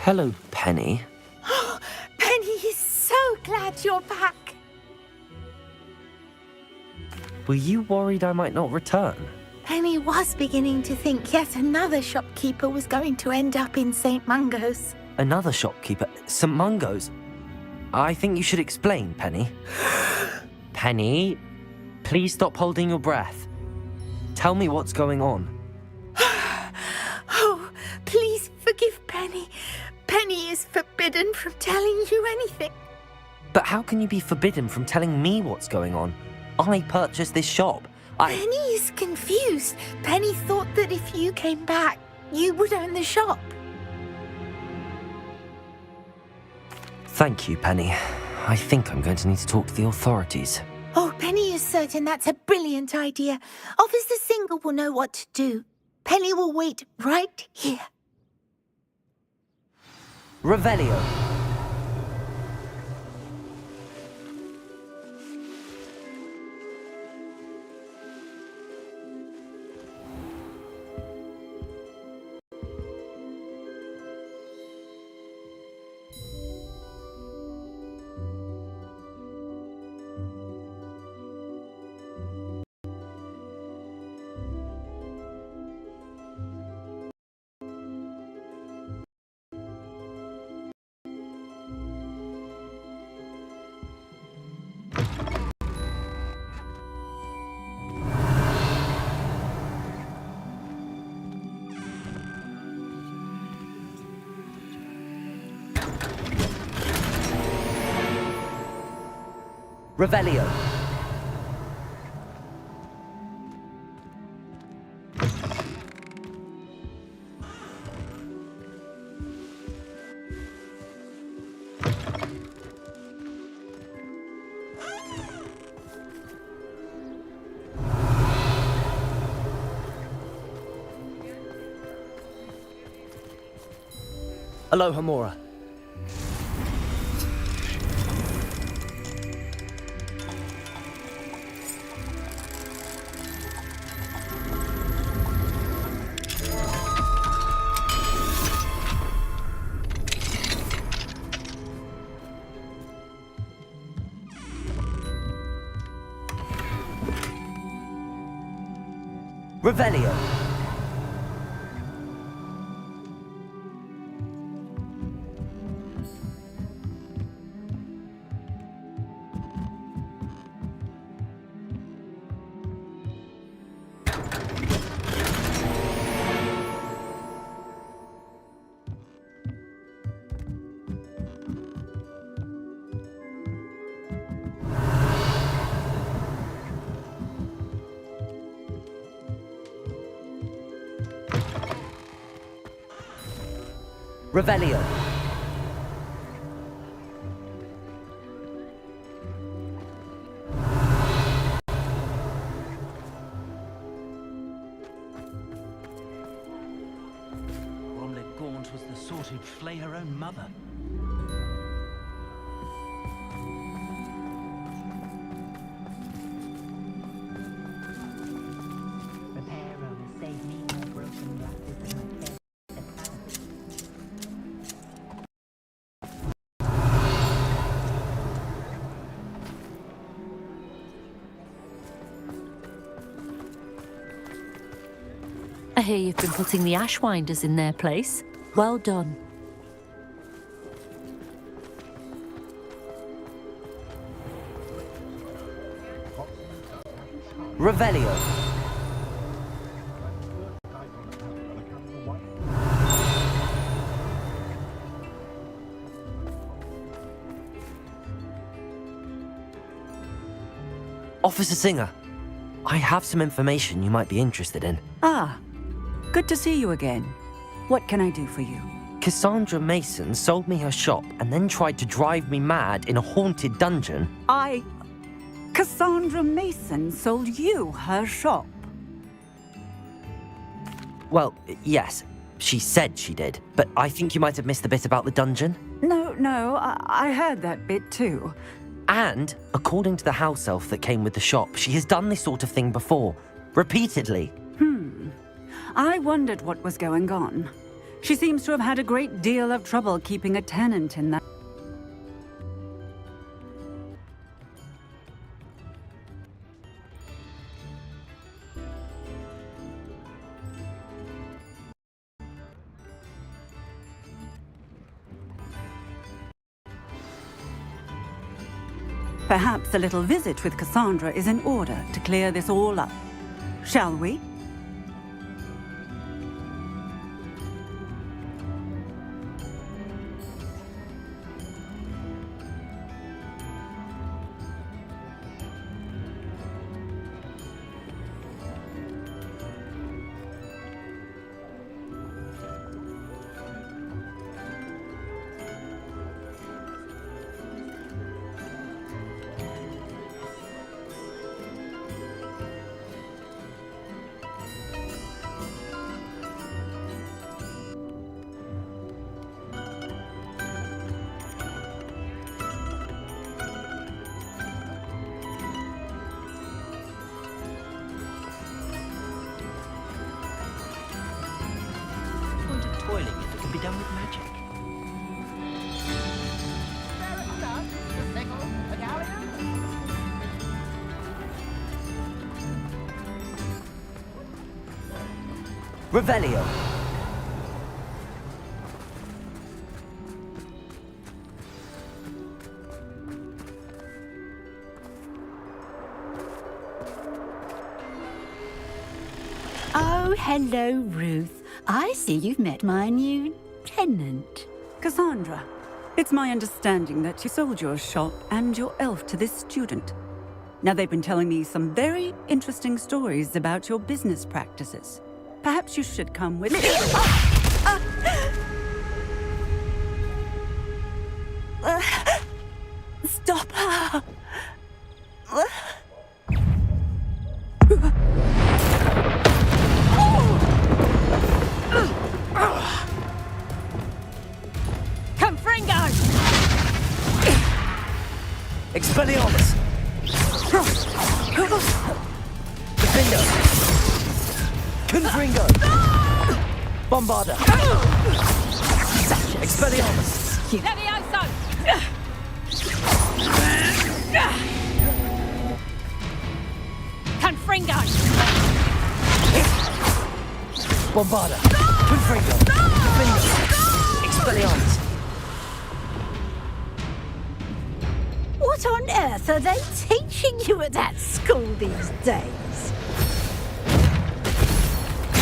Hello, Penny. Penny is so glad you're back. Were you worried I might not return? Penny was beginning to think yet another shopkeeper was going to end up in St. Mungo's. Another shopkeeper? St. Mungo's? I think you should explain, Penny. Penny, please stop holding your breath. Tell me what's going on. Oh, please forgive Penny. Penny is forbidden from telling you anything. But how can you be forbidden from telling me what's going on? I purchased this shop. Penny is confused. Penny thought that if you came back, you would own the shop. Thank you, Penny. I think I'm going to need to talk to the authorities. Oh, Penny is certain that's a brilliant idea. Officer Single will know what to do. Penny will wait right here. Revelio. Revelio. Aloha, Mora. Revelio. Revelio. Bromley Gaunt was the sort who'd flay her own mother. Repair rollers save me more broken glasses than my fair. I hear you've been putting the ashwinders in their place. Well done. Revelio. Officer Singer, I have some information you might be interested in. Ah, good to see you again. What can I do for you? Cassandra Mason sold me her shop and then tried to drive me mad in a haunted dungeon. Cassandra Mason sold you her shop? Well, yes, she said she did, but I think you might have missed the bit about the dungeon. No, I heard that bit too. And, according to the house elf that came with the shop, she has done this sort of thing before, repeatedly. I wondered what was going on. She seems to have had a great deal of trouble keeping a tenant in that. Perhaps a little visit with Cassandra is in order to clear this all up. Shall we? Point of toiling if it can be done with magic. Revelio. Oh, hello, Ruth. I see you've met my new tenant. Cassandra, it's my understanding that you sold your shop and your elf to this student. Now, they've been telling me some very interesting stories about your business practices. Perhaps you should come with me. Stop her! Confringo! Expelliarmus. Defendo. Confringo. Bombarda. Expelliarmus. Levioso! Confringo! Bombarda. Confringo. Defendo. Expelliarmus. What on earth are they teaching you at that school these days?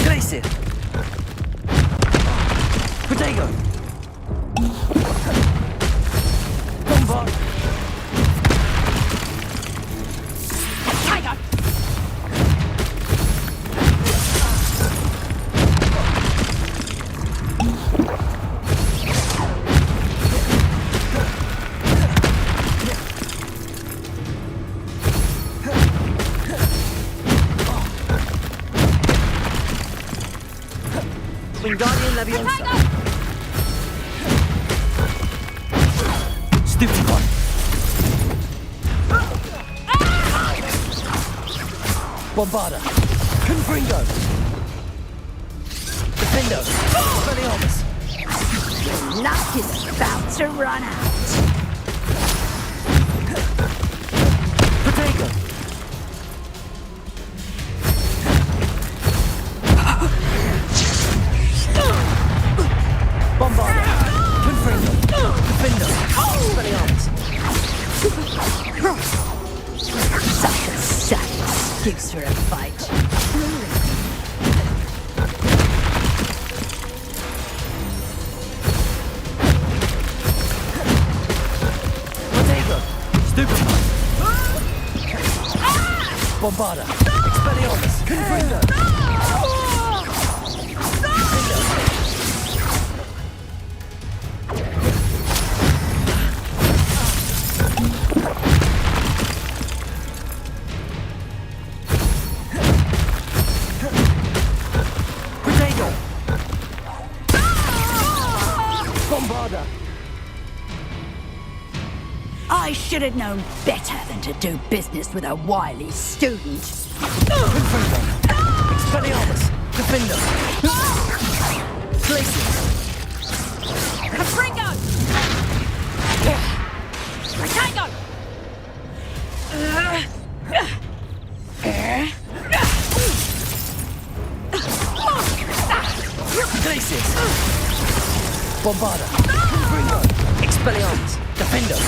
Glacier. Protego. Bombard. Tiger! Wingardium Leviosa. Stupid one. Bombarda. Confringo. Defendo. Expelliarmus. Luck is about to run out. Protego. Bombarda. Confringo. Defendo. Expelliarmus. Such a sad excuse for a fight. Protego. Stupid one. Bombarda. Expelliarmus. Confringo. Protego. Bombarda. I should have known better than to do business with a wily student. Confringo. Expelliarmus. Defendo. Glacier. Fringo! Tango! Glacius! Bombarda! Confringo! Expelliarmus! Defender!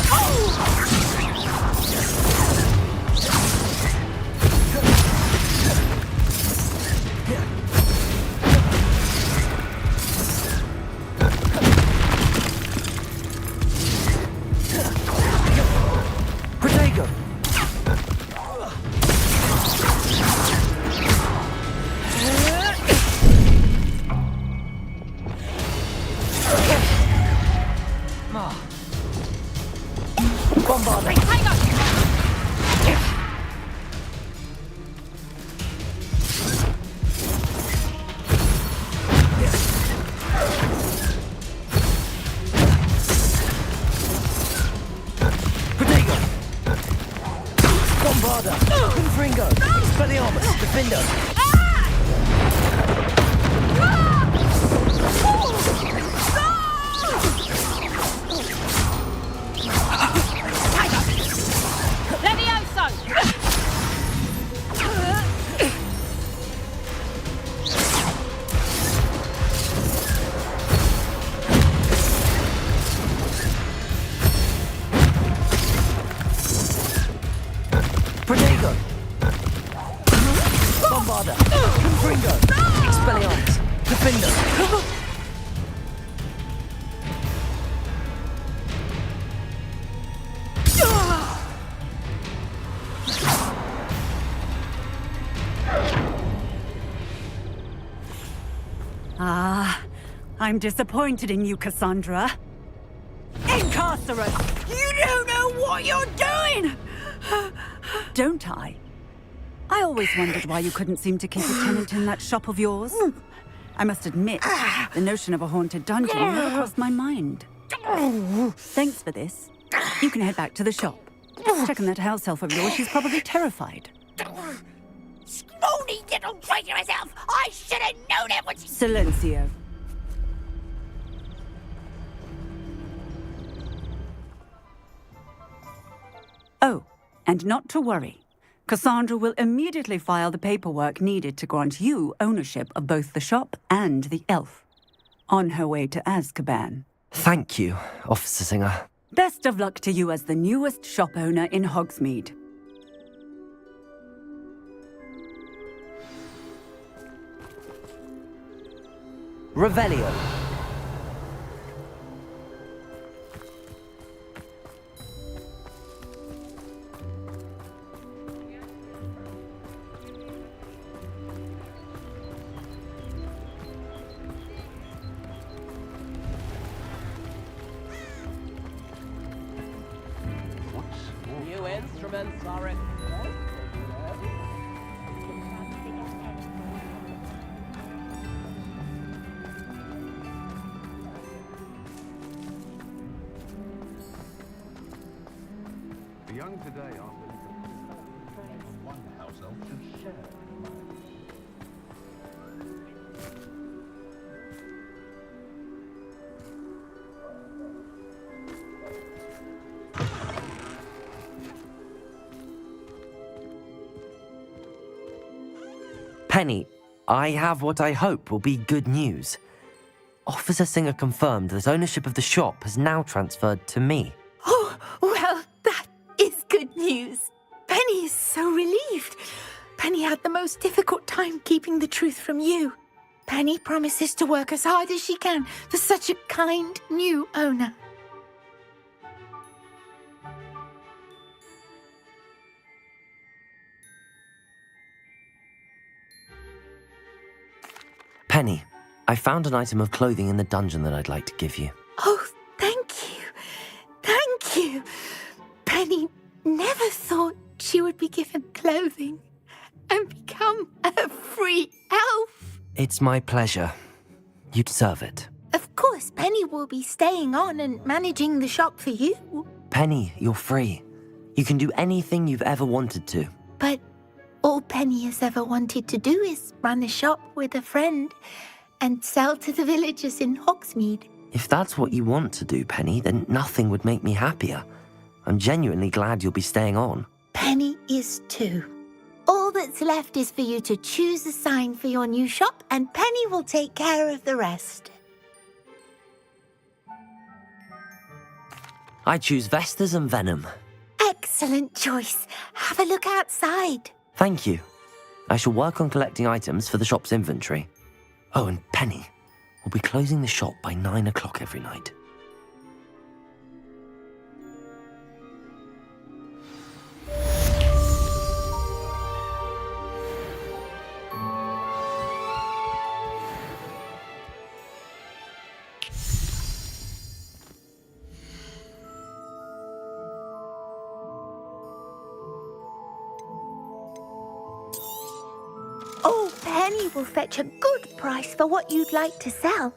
Protego! Bombarda! Protego! Bombarda! Confringo! Expelliarmus! Defender! Levioso! Protego! Bombarda! Confringo! Expelliarmus! Defender! I'm disappointed in you, Cassandra. Incarcerate! You don't know what you're doing! Don't I? I always wondered why you couldn't seem to keep a tenant in that shop of yours. I must admit, the notion of a haunted dungeon never crossed my mind. Thanks for this. You can head back to the shop. Check on that house elf of yours. She's probably terrified. Scrawny little traitor herself! I should have known it was... Silencio. Oh, and not to worry. Cassandra will immediately file the paperwork needed to grant you ownership of both the shop and the elf. On her way to Azkaban. Thank you, Officer Singer. Best of luck to you as the newest shop owner in Hogsmeade. Revelio. New instruments are in. The young today are one house elf should share. Penny, I have what I hope will be good news. Officer Singer confirmed that ownership of the shop has now transferred to me. Oh, well, that is good news. Penny is so relieved. Penny had the most difficult time keeping the truth from you. Penny promises to work as hard as she can for such a kind new owner. Penny, I found an item of clothing in the dungeon that I'd like to give you. Oh, thank you. Thank you. Penny never thought she would be given clothing and become a free elf. It's my pleasure. You deserve it. Of course, Penny will be staying on and managing the shop for you. Penny, you're free. You can do anything you've ever wanted to. But all Penny has ever wanted to do is run a shop with a friend and sell to the villagers in Hogsmeade. If that's what you want to do, Penny, then nothing would make me happier. I'm genuinely glad you'll be staying on. Penny is too. All that's left is for you to choose a sign for your new shop, and Penny will take care of the rest. I choose Vestas and Venom. Excellent choice. Have a look outside. Thank you. I shall work on collecting items for the shop's inventory. Oh, and Penny, we'll be closing the shop by 9 o'clock every night. Oh, Penny will fetch a good price for what you'd like to sell.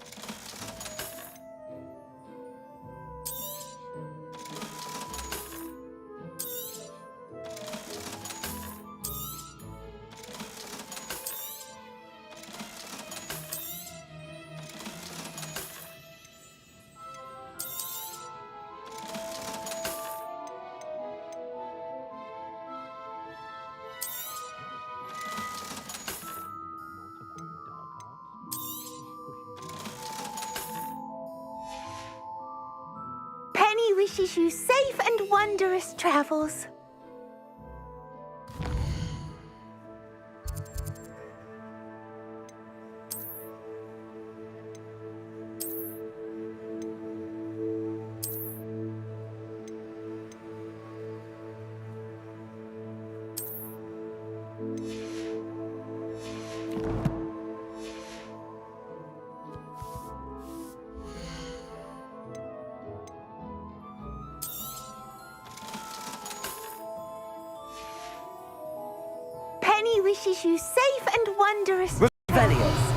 Penny wishes you safe and wondrous travels. Penny wishes you safe and wondrous... Revellious!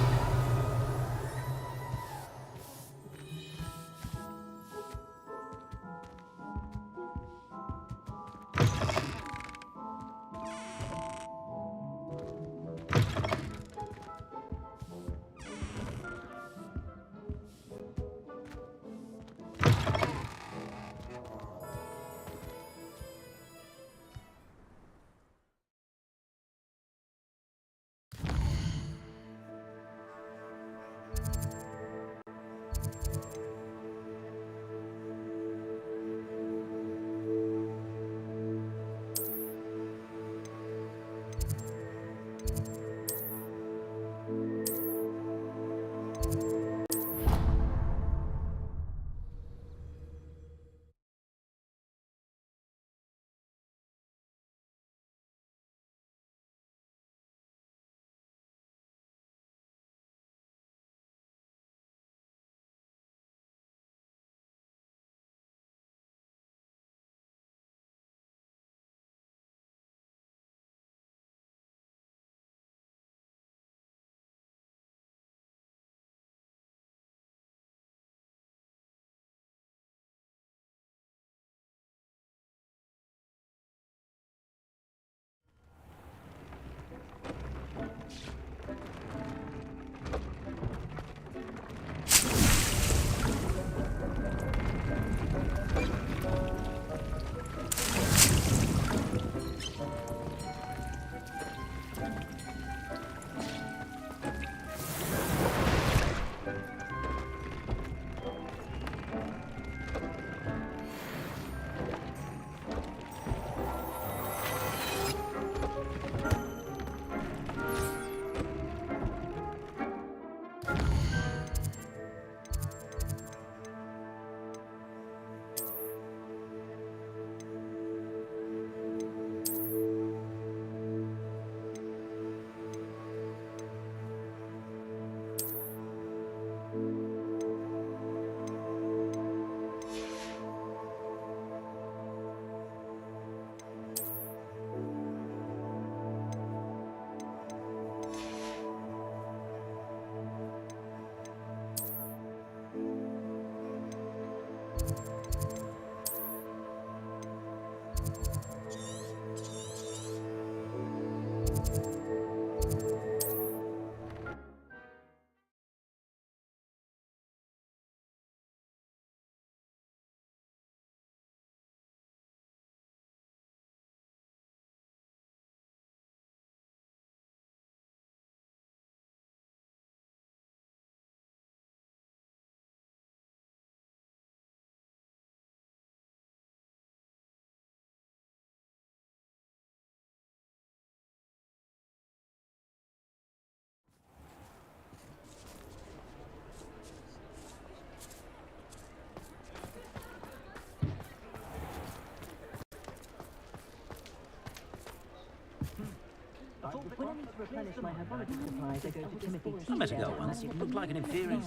I met a girl once. Looked like an inferior.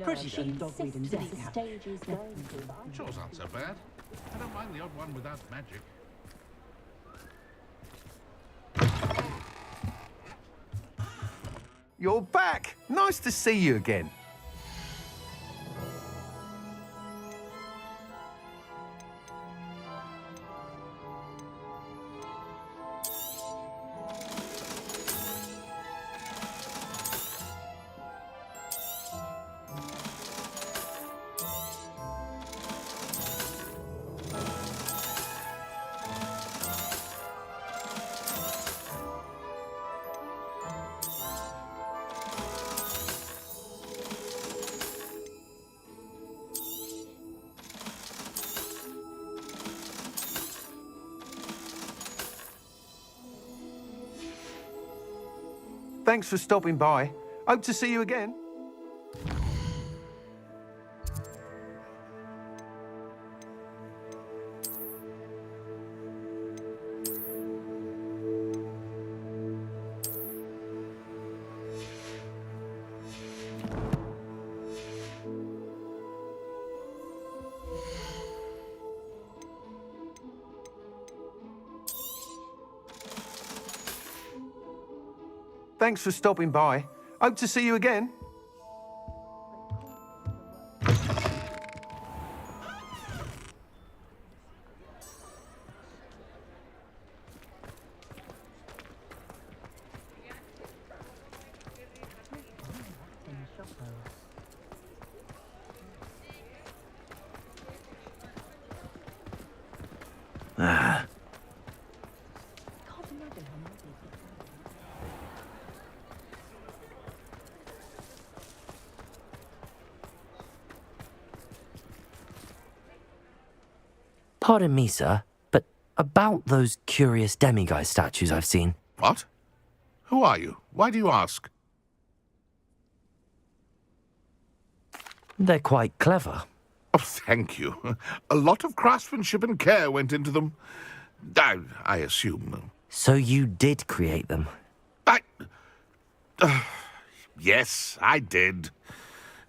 Pretty though. Chores aren't so bad. I don't mind the odd one without magic. You're back! Nice to see you again. Thanks for stopping by. Hope to see you again. Thanks for stopping by. Hope to see you again. Pardon me, sir, but about those curious demiguise statues I've seen. What? Who are you? Why do you ask? They're quite clever. Oh, thank you. A lot of craftsmanship and care went into them. I assume. So you did create them? Yes, I did.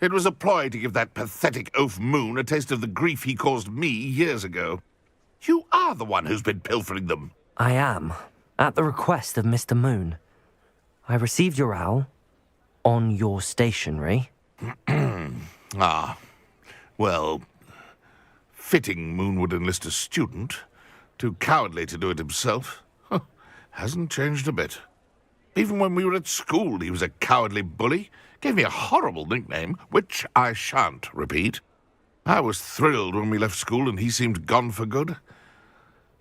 It was a ploy to give that pathetic oaf Moon a taste of the grief he caused me years ago. You are the one who's been pilfering them. I am, at the request of Mr. Moon. I received your owl on your stationery. Ah, well, fitting Moon would enlist a student. Too cowardly to do it himself. Hasn't changed a bit. Even when we were at school, he was a cowardly bully. Gave me a horrible nickname, which I shan't repeat. I was thrilled when we left school and he seemed gone for good.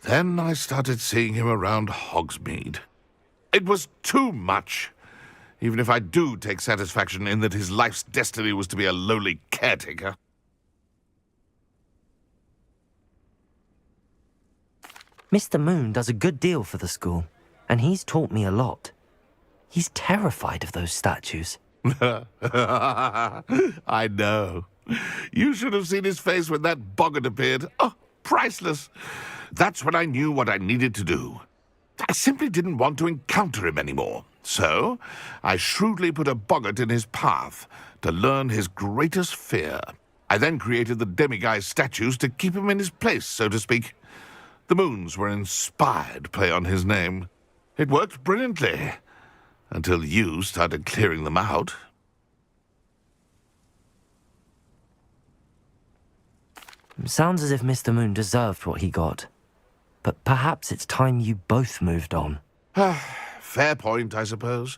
Then I started seeing him around Hogsmeade. It was too much, even if I do take satisfaction in that his life's destiny was to be a lowly caretaker. Mr. Moon does a good deal for the school, and he's taught me a lot. He's terrified of those statues. I know. You should have seen his face when that boggart appeared. Oh, priceless. That's when I knew what I needed to do. I simply didn't want to encounter him anymore. So, I shrewdly put a boggart in his path to learn his greatest fear. I then created the demiguise statues to keep him in his place, so to speak. The moons were inspired play on his name. It worked brilliantly. Until you started clearing them out. Sounds as if Mr. Moon deserved what he got. But perhaps it's time you both moved on. Fair point, I suppose.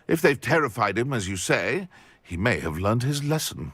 If they've terrified him, as you say, he may have learned his lesson.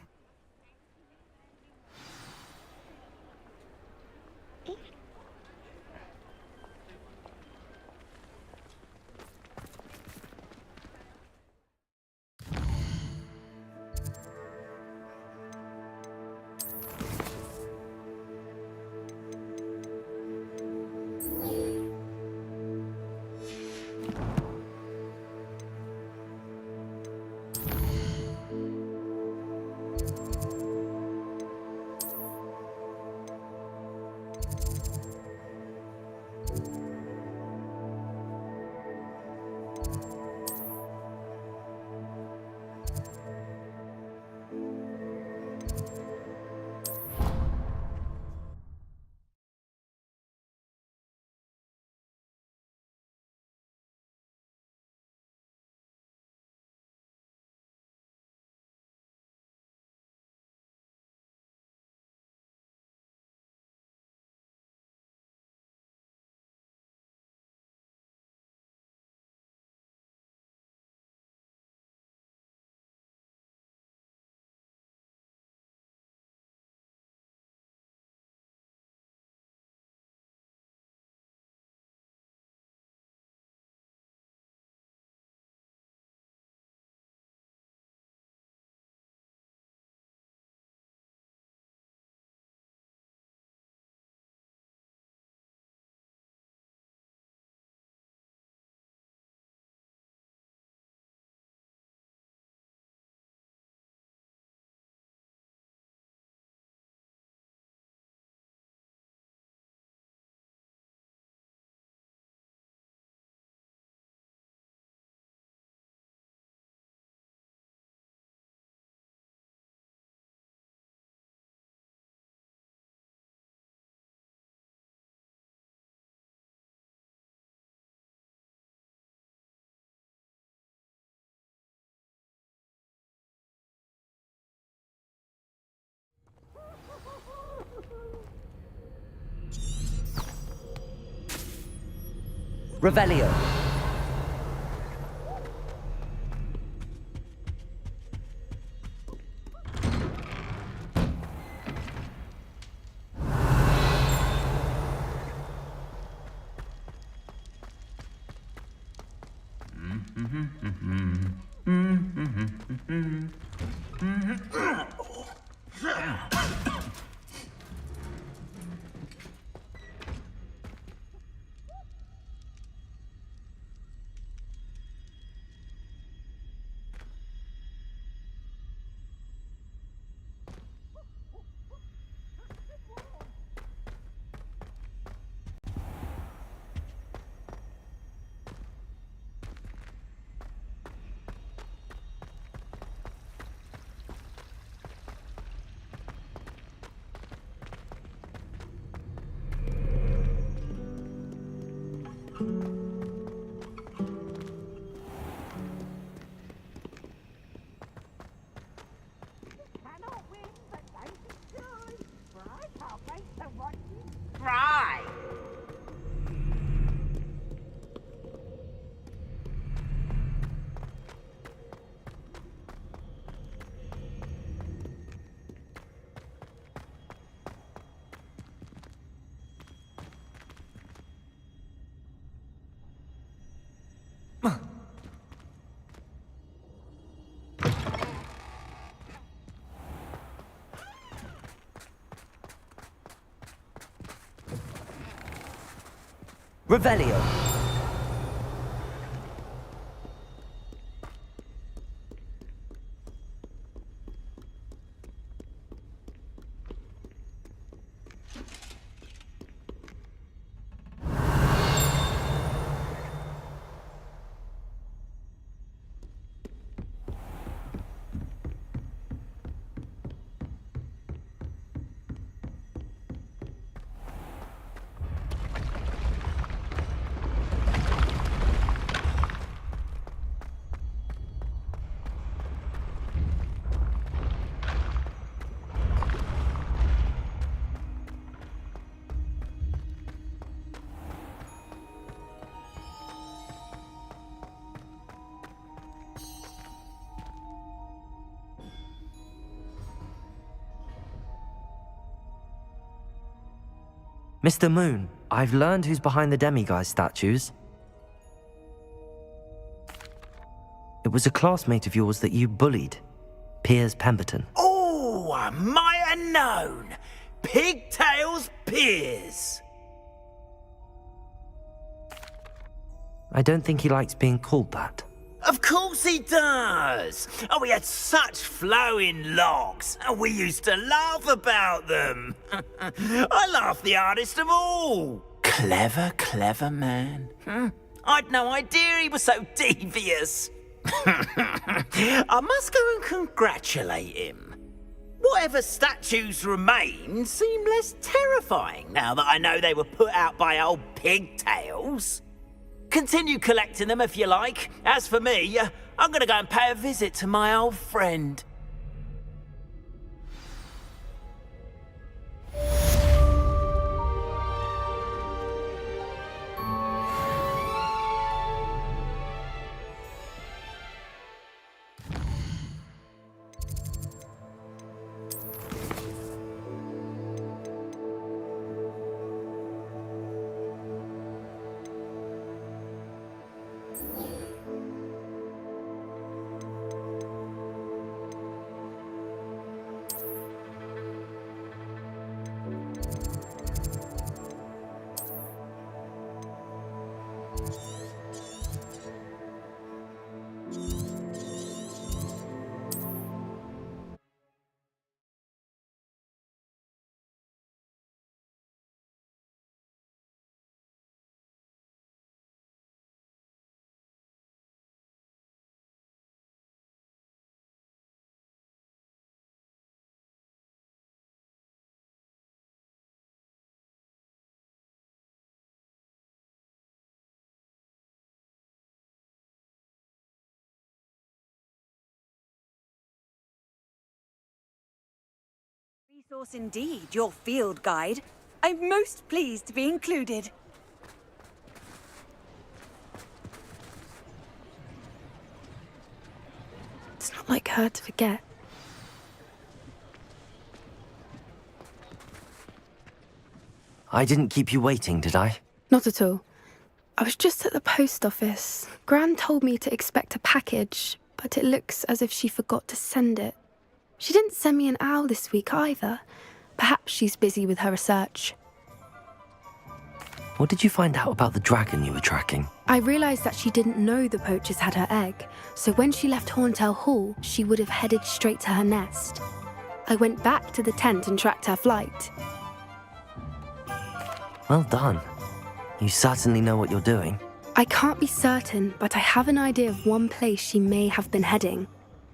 Revelio. Right. Revelio. Mr. Moon, I've learned who's behind the demiguise statues. It was a classmate of yours that you bullied, Piers Pemberton. Oh, I might have known. Pigtails Piers. I don't think he likes being called that. Of course he does. Oh, we had such flowing locks, and we used to laugh about them. I laughed the hardest of all. Clever, clever man. I'd no idea he was so devious. I must go and congratulate him. Whatever statues remain seem less terrifying now that I know they were put out by old pigtails. Continue collecting them if you like. As for me, I'm gonna go and pay a visit to my old friend. Resource indeed, your field guide. I'm most pleased to be included. It's not like her to forget. I didn't keep you waiting, did I? Not at all. I was just at the post office. Gran told me to expect a package, but it looks as if she forgot to send it. She didn't send me an owl this week either. Perhaps she's busy with her research. What did you find out about the dragon you were tracking? I realised that she didn't know the poachers had her egg, so when she left Horntail Hall, she would have headed straight to her nest. I went back to the tent and tracked her flight. Well done. You certainly know what you're doing. I can't be certain, but I have an idea of one place she may have been heading.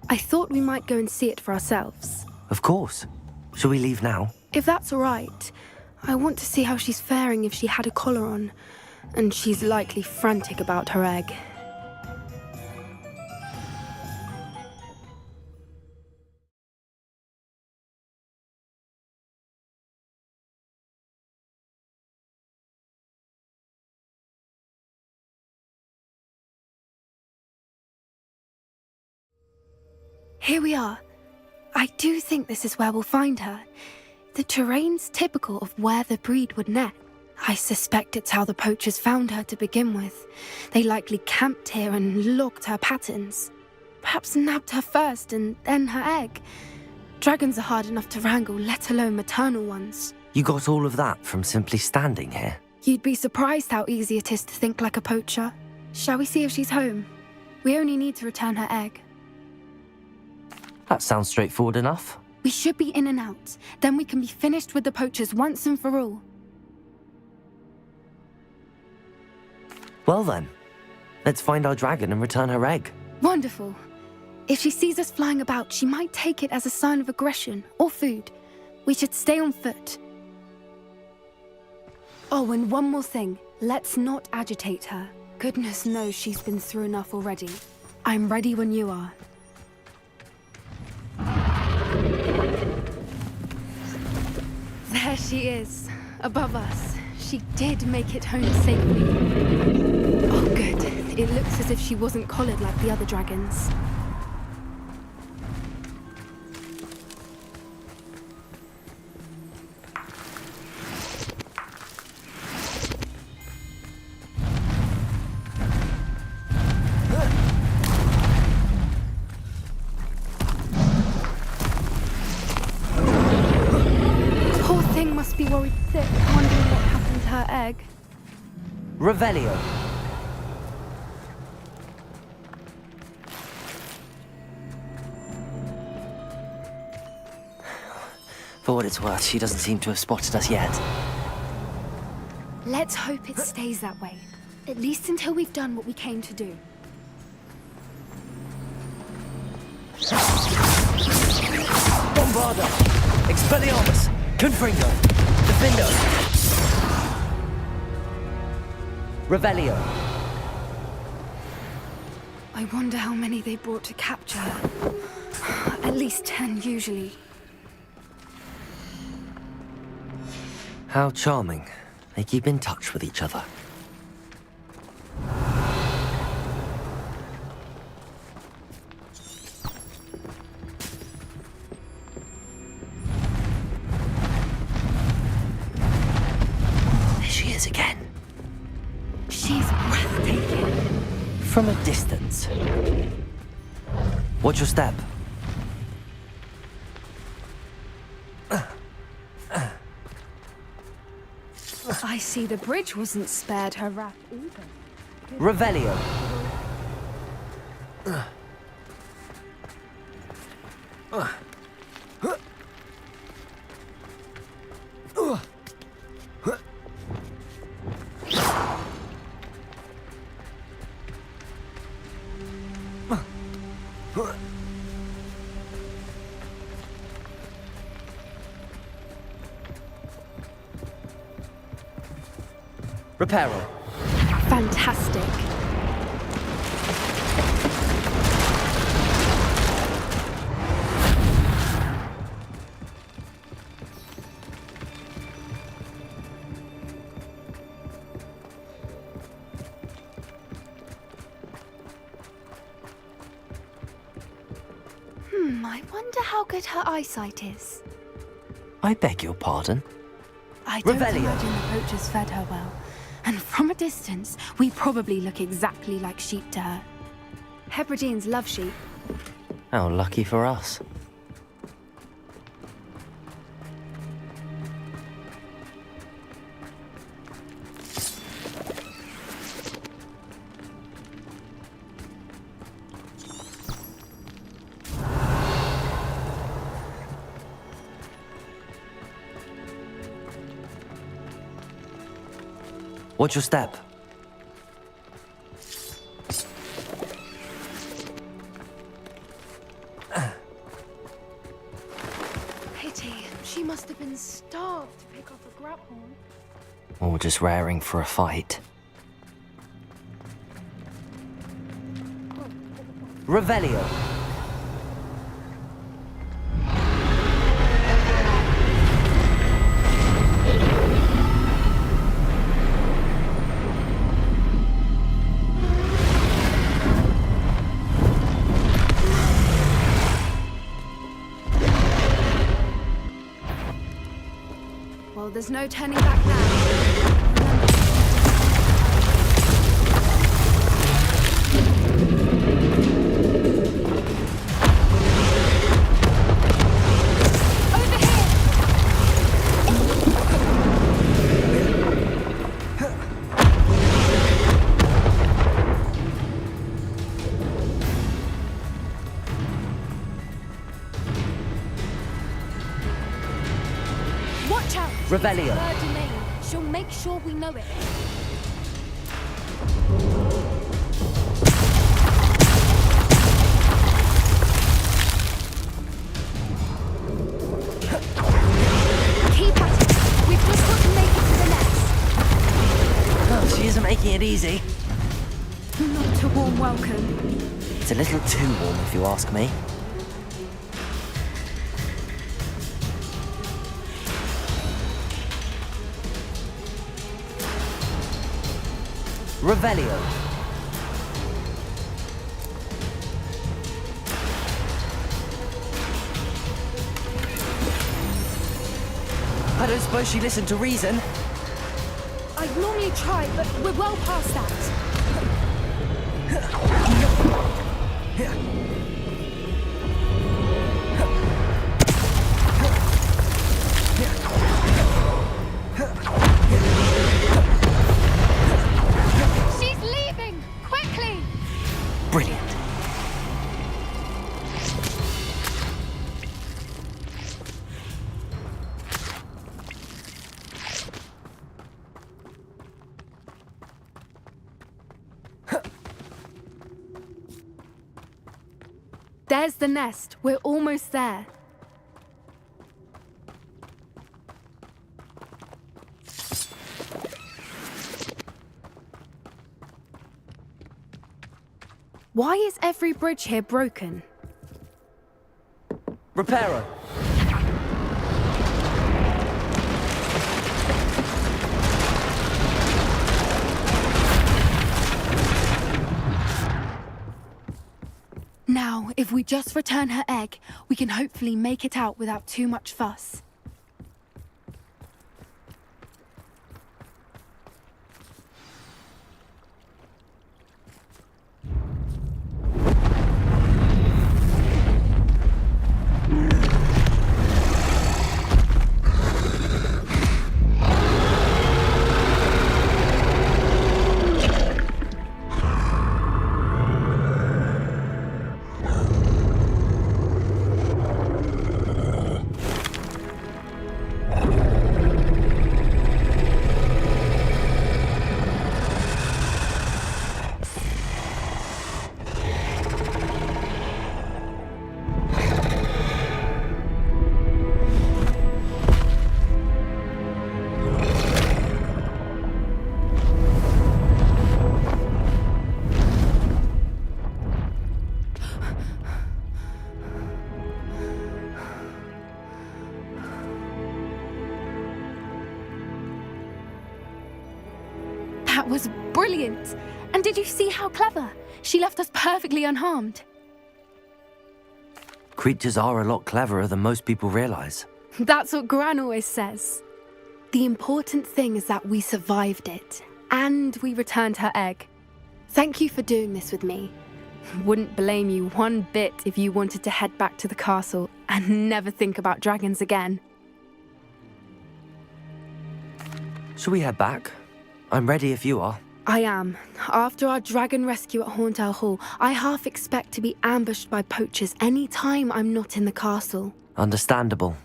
I thought we might go and see it for ourselves. Of course. Shall we leave now? If that's all right. I want to see how she's faring if she had a collar on, and she's likely frantic about her egg. Here we are. I do think this is where we'll find her. The terrain's typical of where the breed would nest. I suspect it's how the poachers found her to begin with. They likely camped here and logged her patterns. Perhaps nabbed her first and then her egg. Dragons are hard enough to wrangle, let alone maternal ones. You got all of that from simply standing here? You'd be surprised how easy it is to think like a poacher. Shall we see if she's home? We only need to return her egg. That sounds straightforward enough. We should be in and out. Then we can be finished with the poachers once and for all. Well then, let's find our dragon and return her egg. Wonderful. If she sees us flying about, she might take it as a sign of aggression or food. We should stay on foot. Oh, and one more thing. Let's not agitate her. Goodness knows she's been through enough already. I'm ready when you are. There she is, above us. She did make it home safely. Oh, good. It looks as if she wasn't collared like the other dragons. Must be worried sick, wondering what happened to her egg. Revelio. For what it's worth, she doesn't seem to have spotted us yet. Let's hope it stays that way. At least until we've done what we came to do. Bombarda! Expelliarmus! Confringo! Defendo! Revelio! I wonder how many they brought to capture her. At least 10, usually. How charming. They keep in touch with each other. Again. She's breathtaking. From a distance. Watch your step. I see the bridge wasn't spared her wrath either. Revelio. Reparo. Fantastic. I wonder how good her eyesight is. I beg your pardon? I don't Revelio. imagine the poachers fed her well. And from a distance, we probably look exactly like sheep to her. Hebrideans love sheep. How lucky for us. Watch your step. Pity. She must have been starved to pick off a grapple. Or just raring for a fight. Revelio. Well, there's no turning back now. Watch out! Revelio. It's her domain. She'll make sure we know it. Keep at it. We've just got to make it to the nest. Oh, she isn't making it easy. Not a warm welcome. It's a little too warm, if you ask me. Revelio. I don't suppose she listened to reason. I'd normally try, but we're well past that. She's leaving! Quickly! Brilliant. There's the nest. We're almost there. Why is every bridge here broken? Reparo. Now, if we just return her egg, we can hopefully make it out without too much fuss. That was brilliant! And did you see how clever? She left us perfectly unharmed. Creatures are a lot cleverer than most people realize. That's what Gran always says. The important thing is that we survived it, and we returned her egg. Thank you for doing this with me. Wouldn't blame you one bit if you wanted to head back to the castle and never think about dragons again. Shall we head back? I'm ready if you are. I am. After our dragon rescue at Hauntow Hall, I half expect to be ambushed by poachers any time I'm not in the castle. Understandable.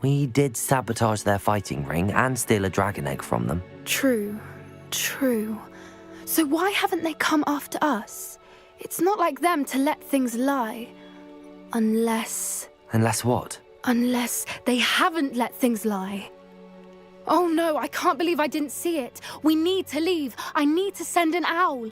We did sabotage their fighting ring and steal a dragon egg from them. True. So why haven't they come after us? It's not like them to let things lie. Unless what? Unless they haven't let things lie. Oh no, I can't believe I didn't see it. We need to leave. I need to send an owl.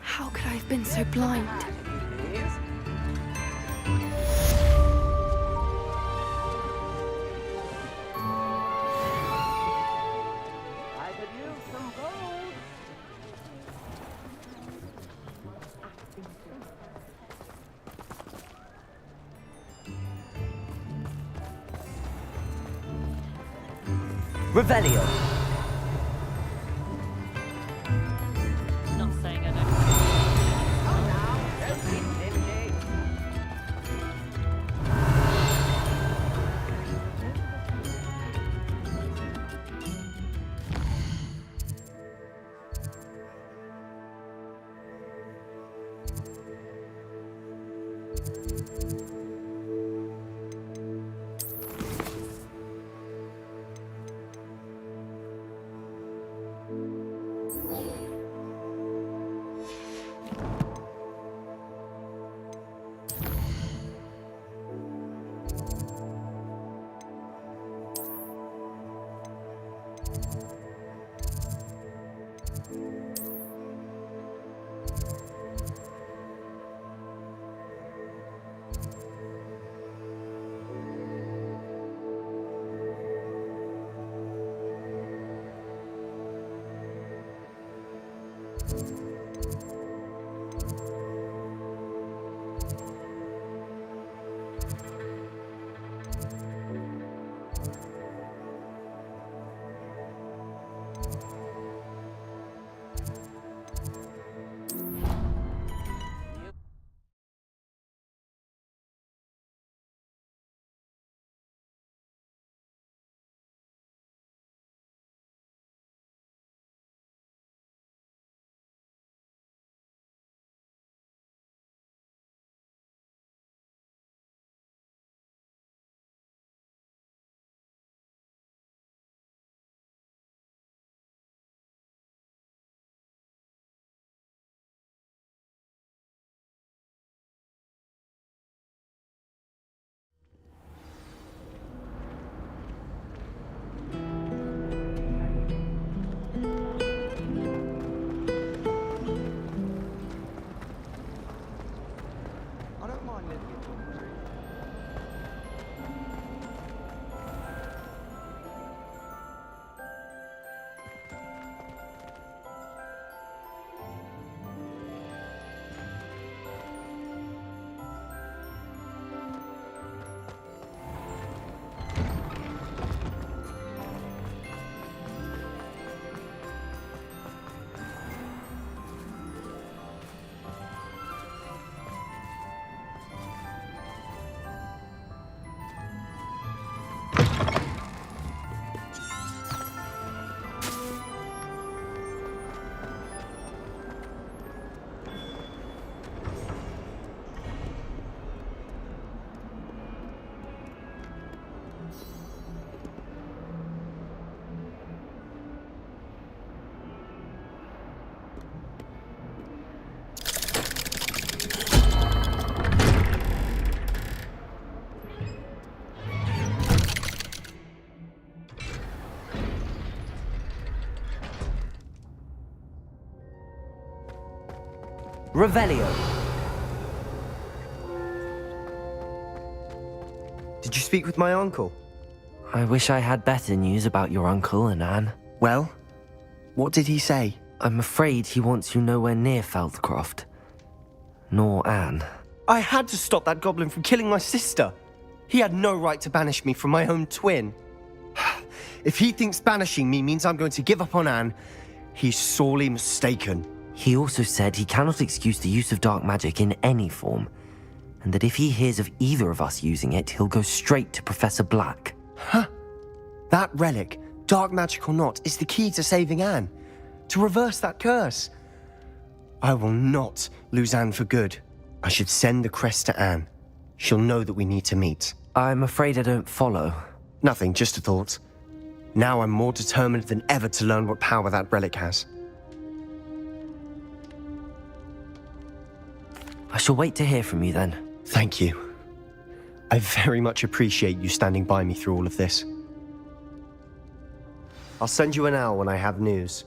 How could I have been so blind? I could use some gold. Revelio. Not saying I don't. Come now, don't be silly. Revelio. Did you speak with my uncle? I wish I had better news about your uncle and Anne. Well, what did he say? I'm afraid he wants you nowhere near Feldcroft. Nor Anne. I had to stop that goblin from killing my sister. He had no right to banish me from my own twin. If he thinks banishing me means I'm going to give up on Anne, he's sorely mistaken. He also said he cannot excuse the use of dark magic in any form, and that if he hears of either of us using it, he'll go straight to Professor Black. Huh? That relic, dark magic or not, is the key to saving Anne. To reverse that curse. I will not lose Anne for good. I should send the crest to Anne. She'll know that we need to meet. I'm afraid I don't follow. Nothing, just a thought. Now I'm more determined than ever to learn what power that relic has. I shall wait to hear from you then. Thank you. I very much appreciate you standing by me through all of this. I'll send you an owl when I have news.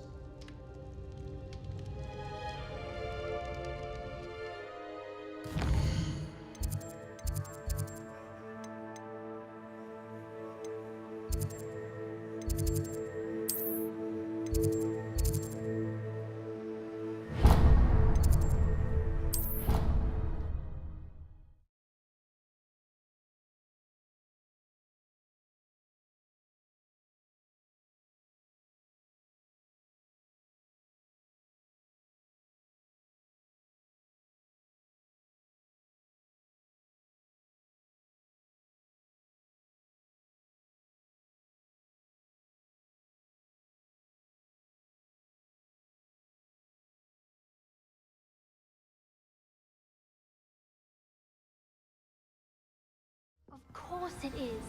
Of course it is.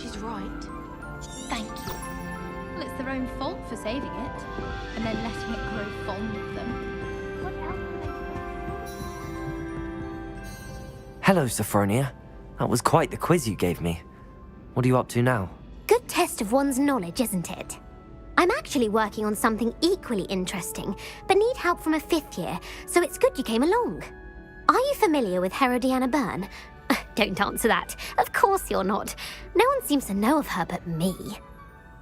She's right. Thank you. Well, it's their own fault for saving it, and then letting it grow fond of them. What else would I do? Hello, Sophronia. That was quite the quiz you gave me. What are you up to now? Good test of one's knowledge, isn't it? I'm actually working on something equally interesting, but need help from a 5th year, so it's good you came along. Are you familiar with Herodiana Byrne? Don't answer that. Of course you're not. No one seems to know of her but me.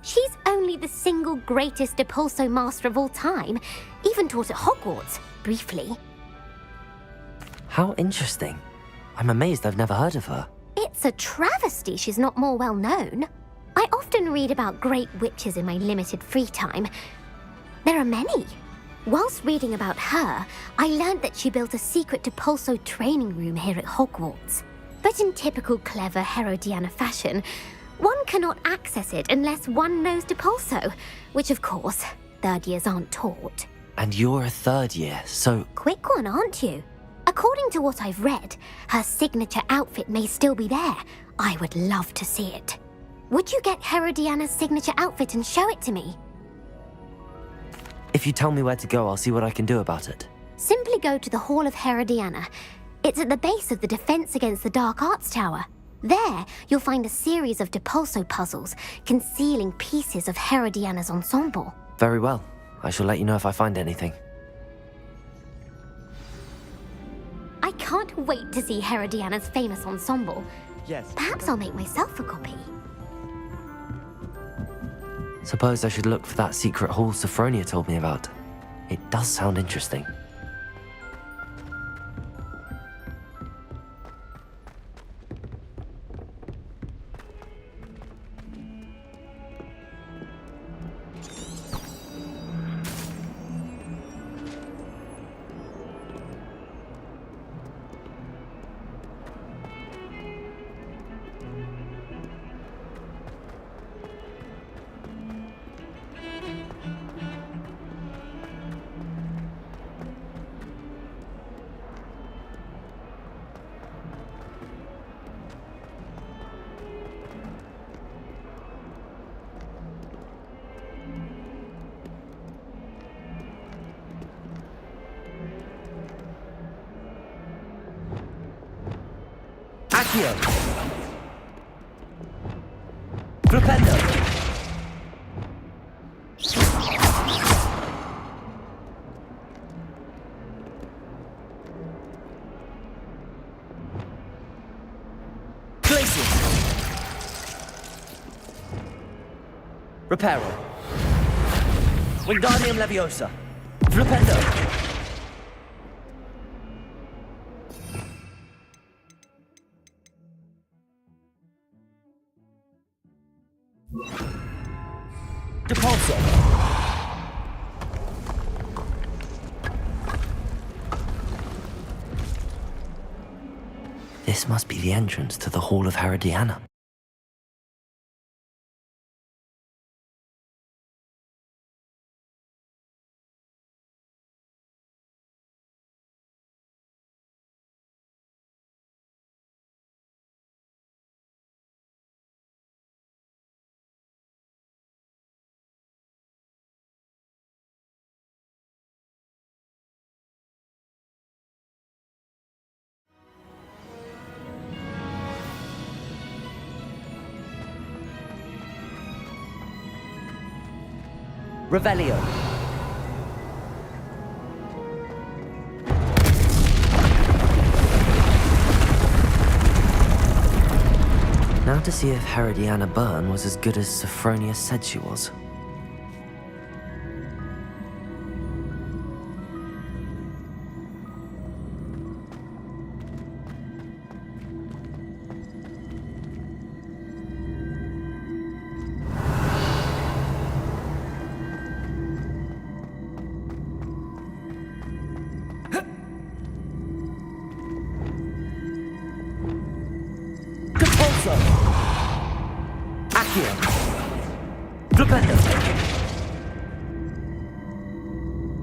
She's only the single greatest Depulso master of all time. Even taught at Hogwarts, briefly. How interesting. I'm amazed I've never heard of her. It's a travesty she's not more well known. I often read about great witches in my limited free time. There are many. Whilst reading about her, I learned that she built a secret Depulso training room here at Hogwarts. But in typical clever Herodiana fashion, one cannot access it unless one knows Depulso, which of course, 3rd years aren't taught. And you're a 3rd year, so... Quick one, aren't you? According to what I've read, her signature outfit may still be there. I would love to see it. Would you get Herodiana's signature outfit and show it to me? If you tell me where to go, I'll see what I can do about it. Simply go to the Hall of Herodiana. It's at the base of the Defense Against the Dark Arts Tower. There, you'll find a series of Depulso puzzles concealing pieces of Herodiana's ensemble. Very well. I shall let you know if I find anything. I can't wait to see Herodiana's famous ensemble. Yes. Perhaps I'll make myself a copy. Suppose I should look for that secret hall Sophronia told me about. It does sound interesting. Accio! Flipendo! Reparo. Wingardium Leviosa. Flipendo. Depulso. This must be the entrance to the Hall of Herodiana. Revelio. Now to see if Herodiana Byrne was as good as Sophronia said she was. Accio. Flipendo.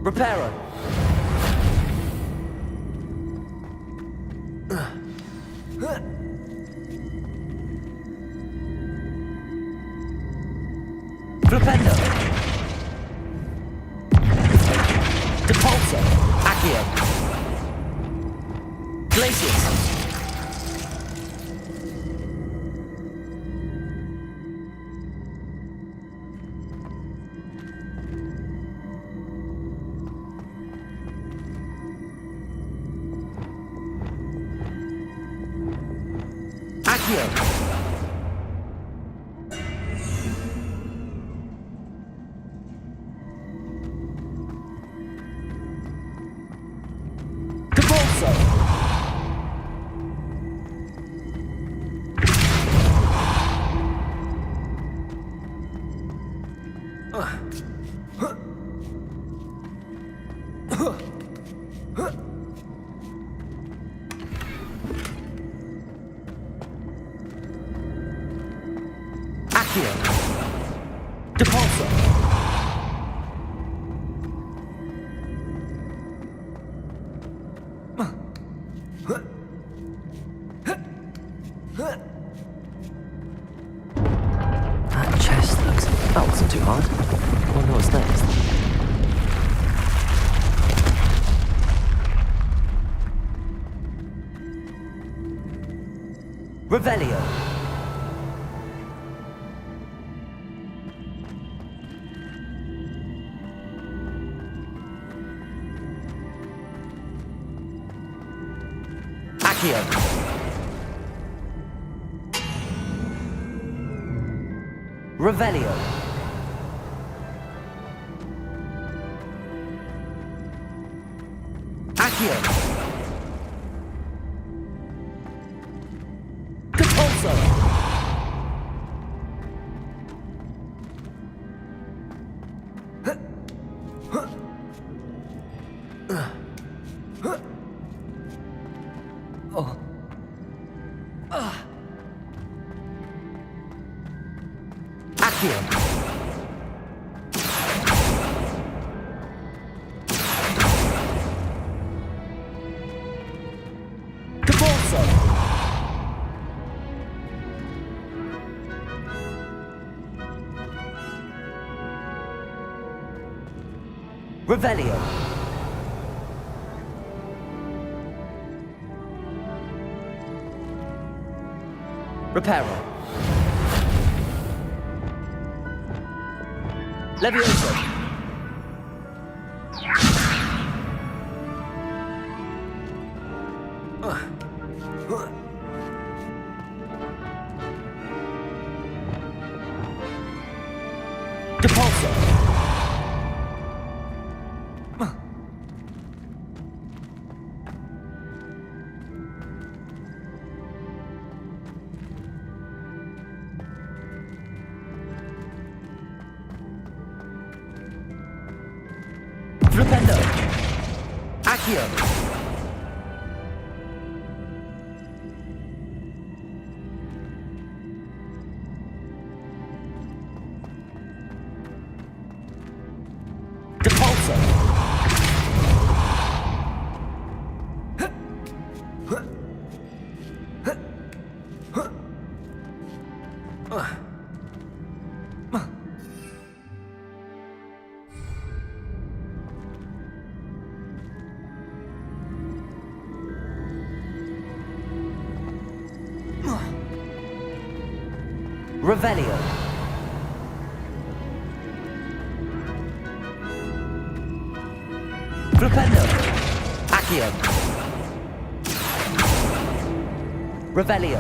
Reparo. Flipendo. Depulso. Accio. Glacius. Accio. Depulso. Accio. Depulso. That chest looks... That wasn't too hard. I wonder what's next. Revelio. Accio. Revelio. Accio. Depulso. Oh. Accio. Depulso. Revelio. Reparo. Leviosa. Depulso! Flipendo! Accio! Depulso! Revelio. Flipendo. Accio. Revelio.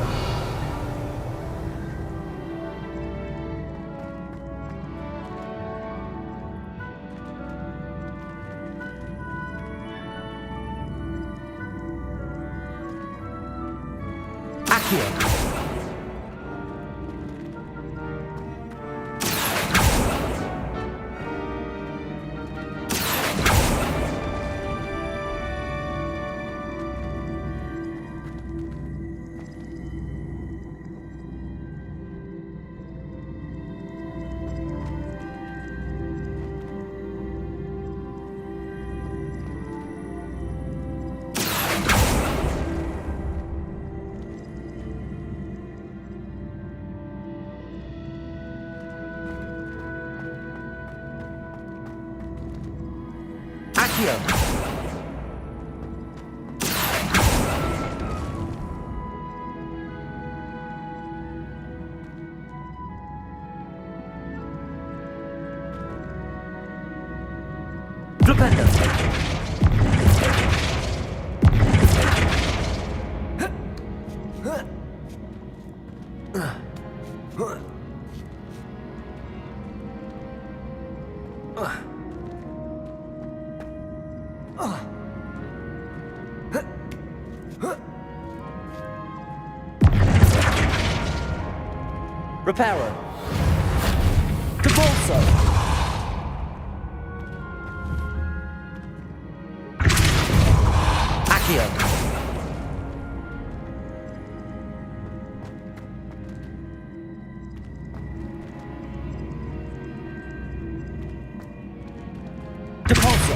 Accio. Accio. Flipendo. Reparo. Depulso. Accio. Depulso.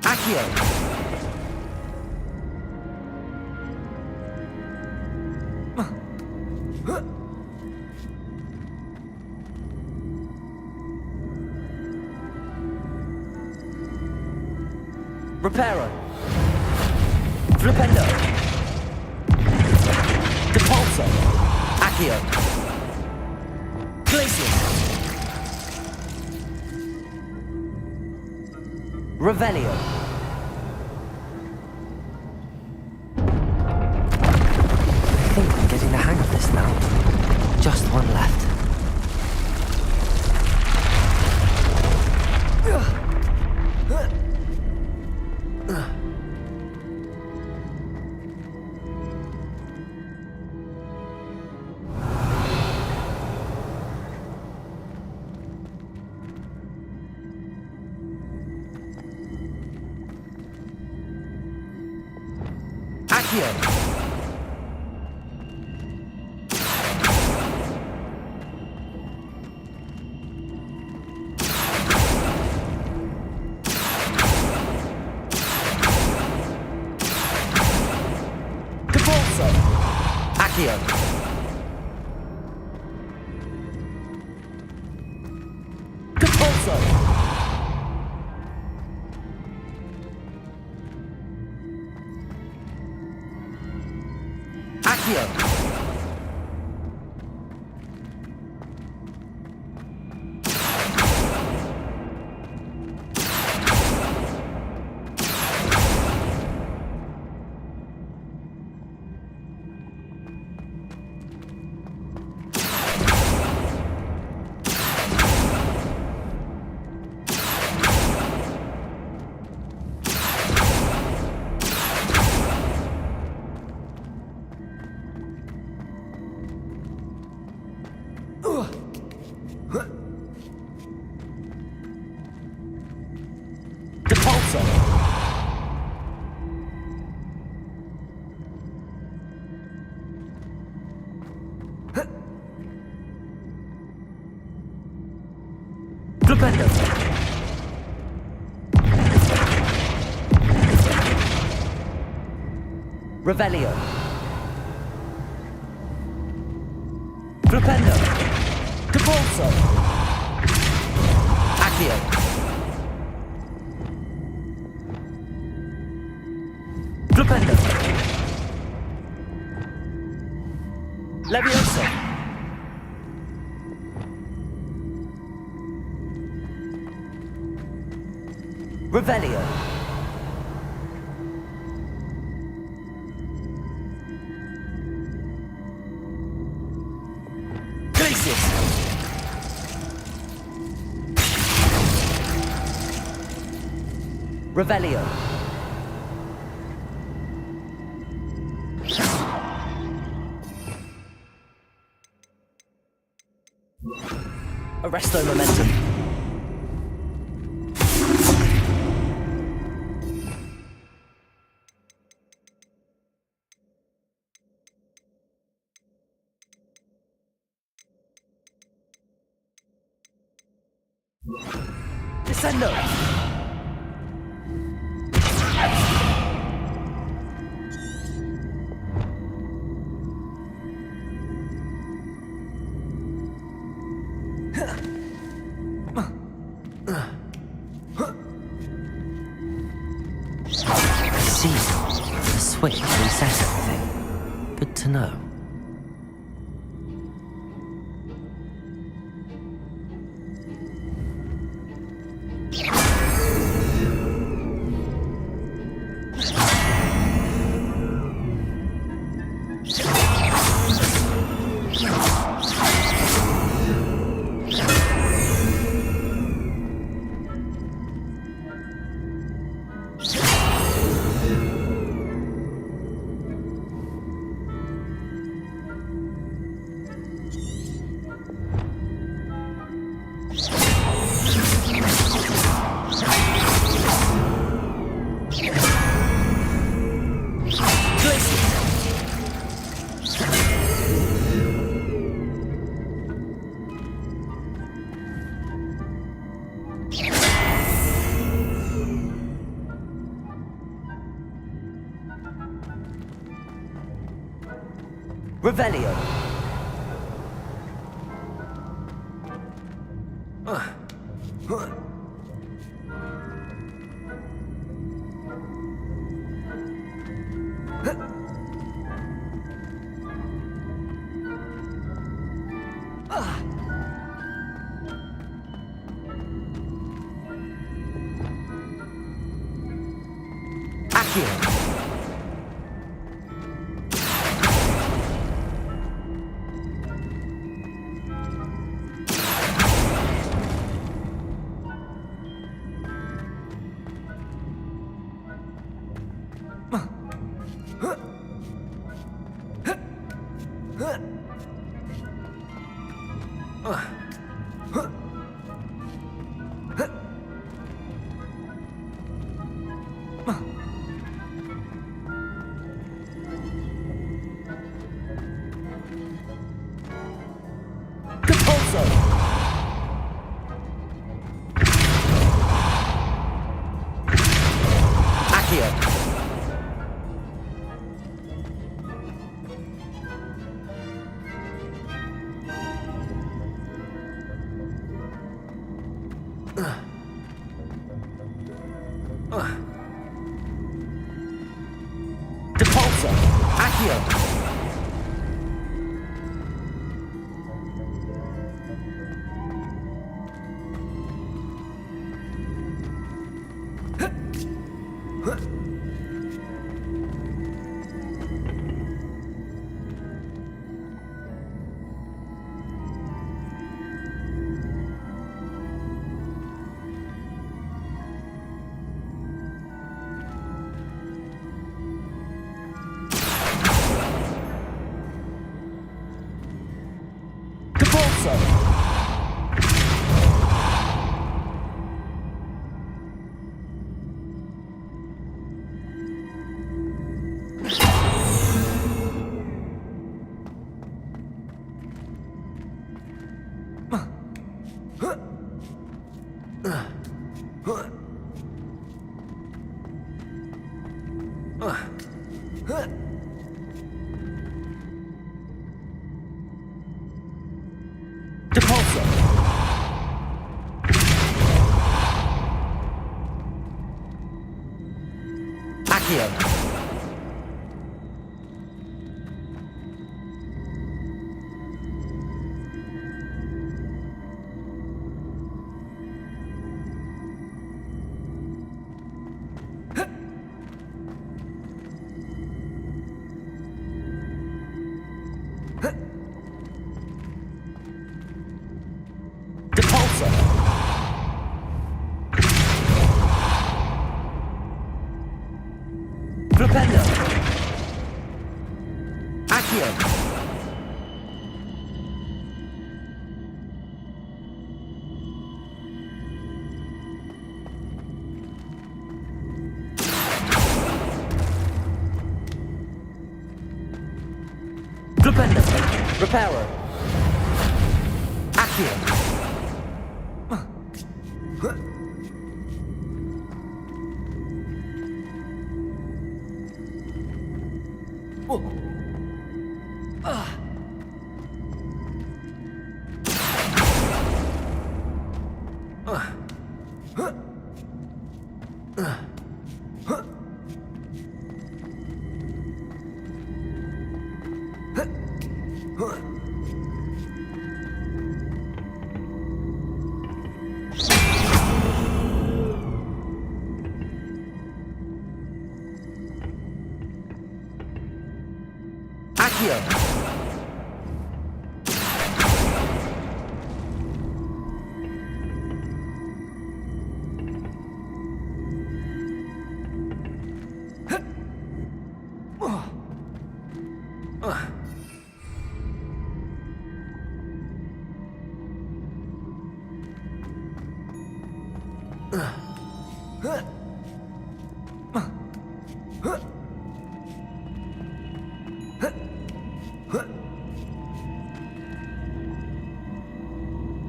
Accio. Reparo. Flipendo. Depulso. Accio. Glacius. Revelio. I think I'm getting the hang of this now. Just one left. Accio. Depulso. Accio. Depulso. Accio! Flipendo! Revelio! Flipendo! Depulso! Accio! Flipendo! Levioso! Revelio! Glacius! Revelio! Arresto momentum. Descendo! See, the switch resets everything. Good to know. Revelio! Accio! Depulso! Accio! Depulso! Depulso! Accio! Depulso! Flipendo! Accio! Flipendo! Reparo! Accio! Accio!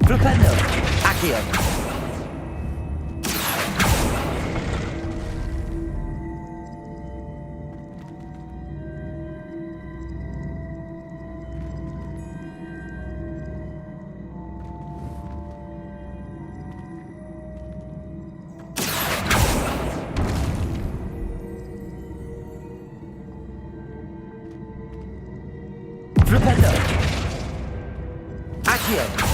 Flipendo! Accio! Flipendo! Accio!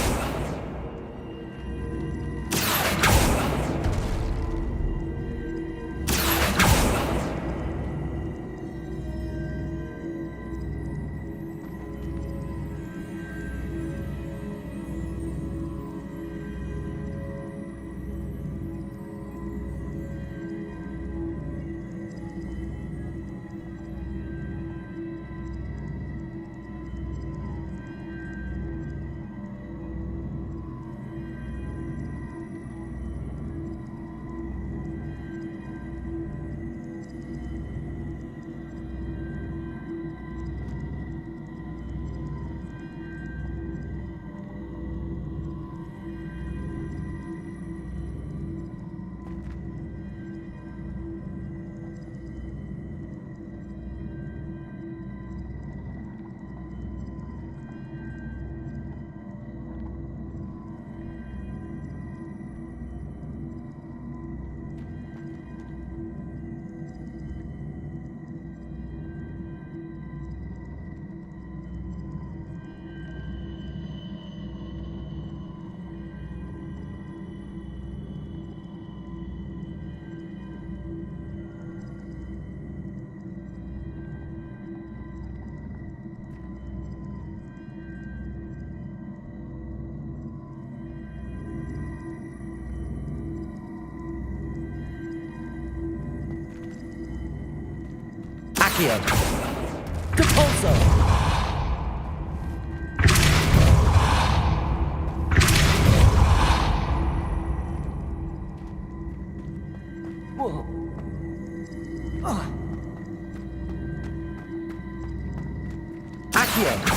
Accio! Depulso! Accio!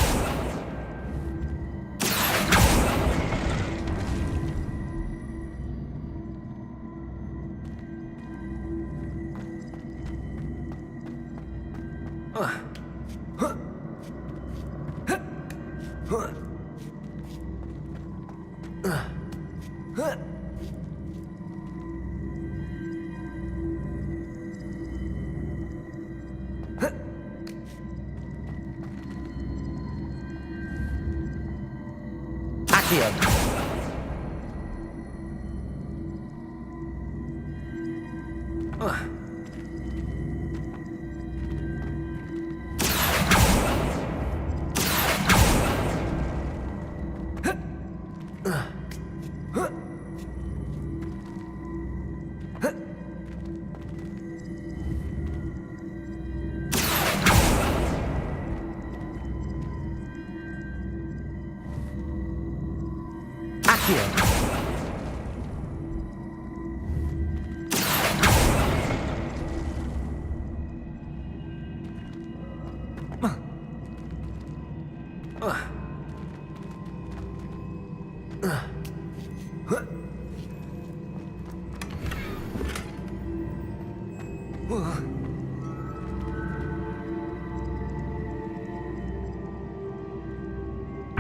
Accio! Accio!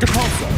Depulso!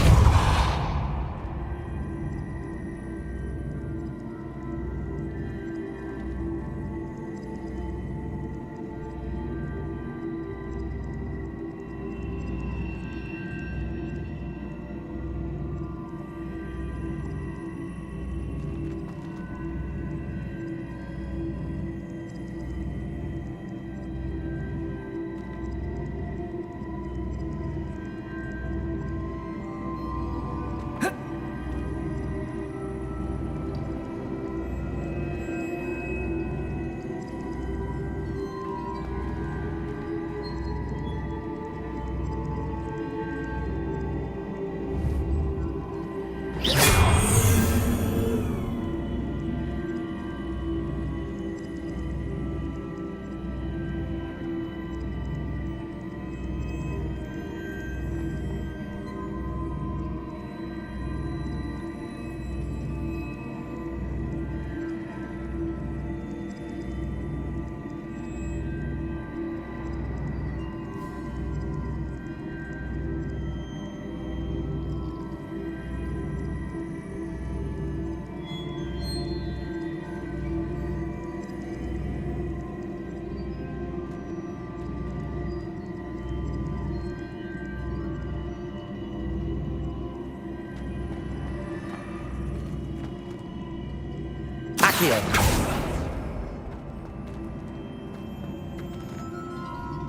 Accio!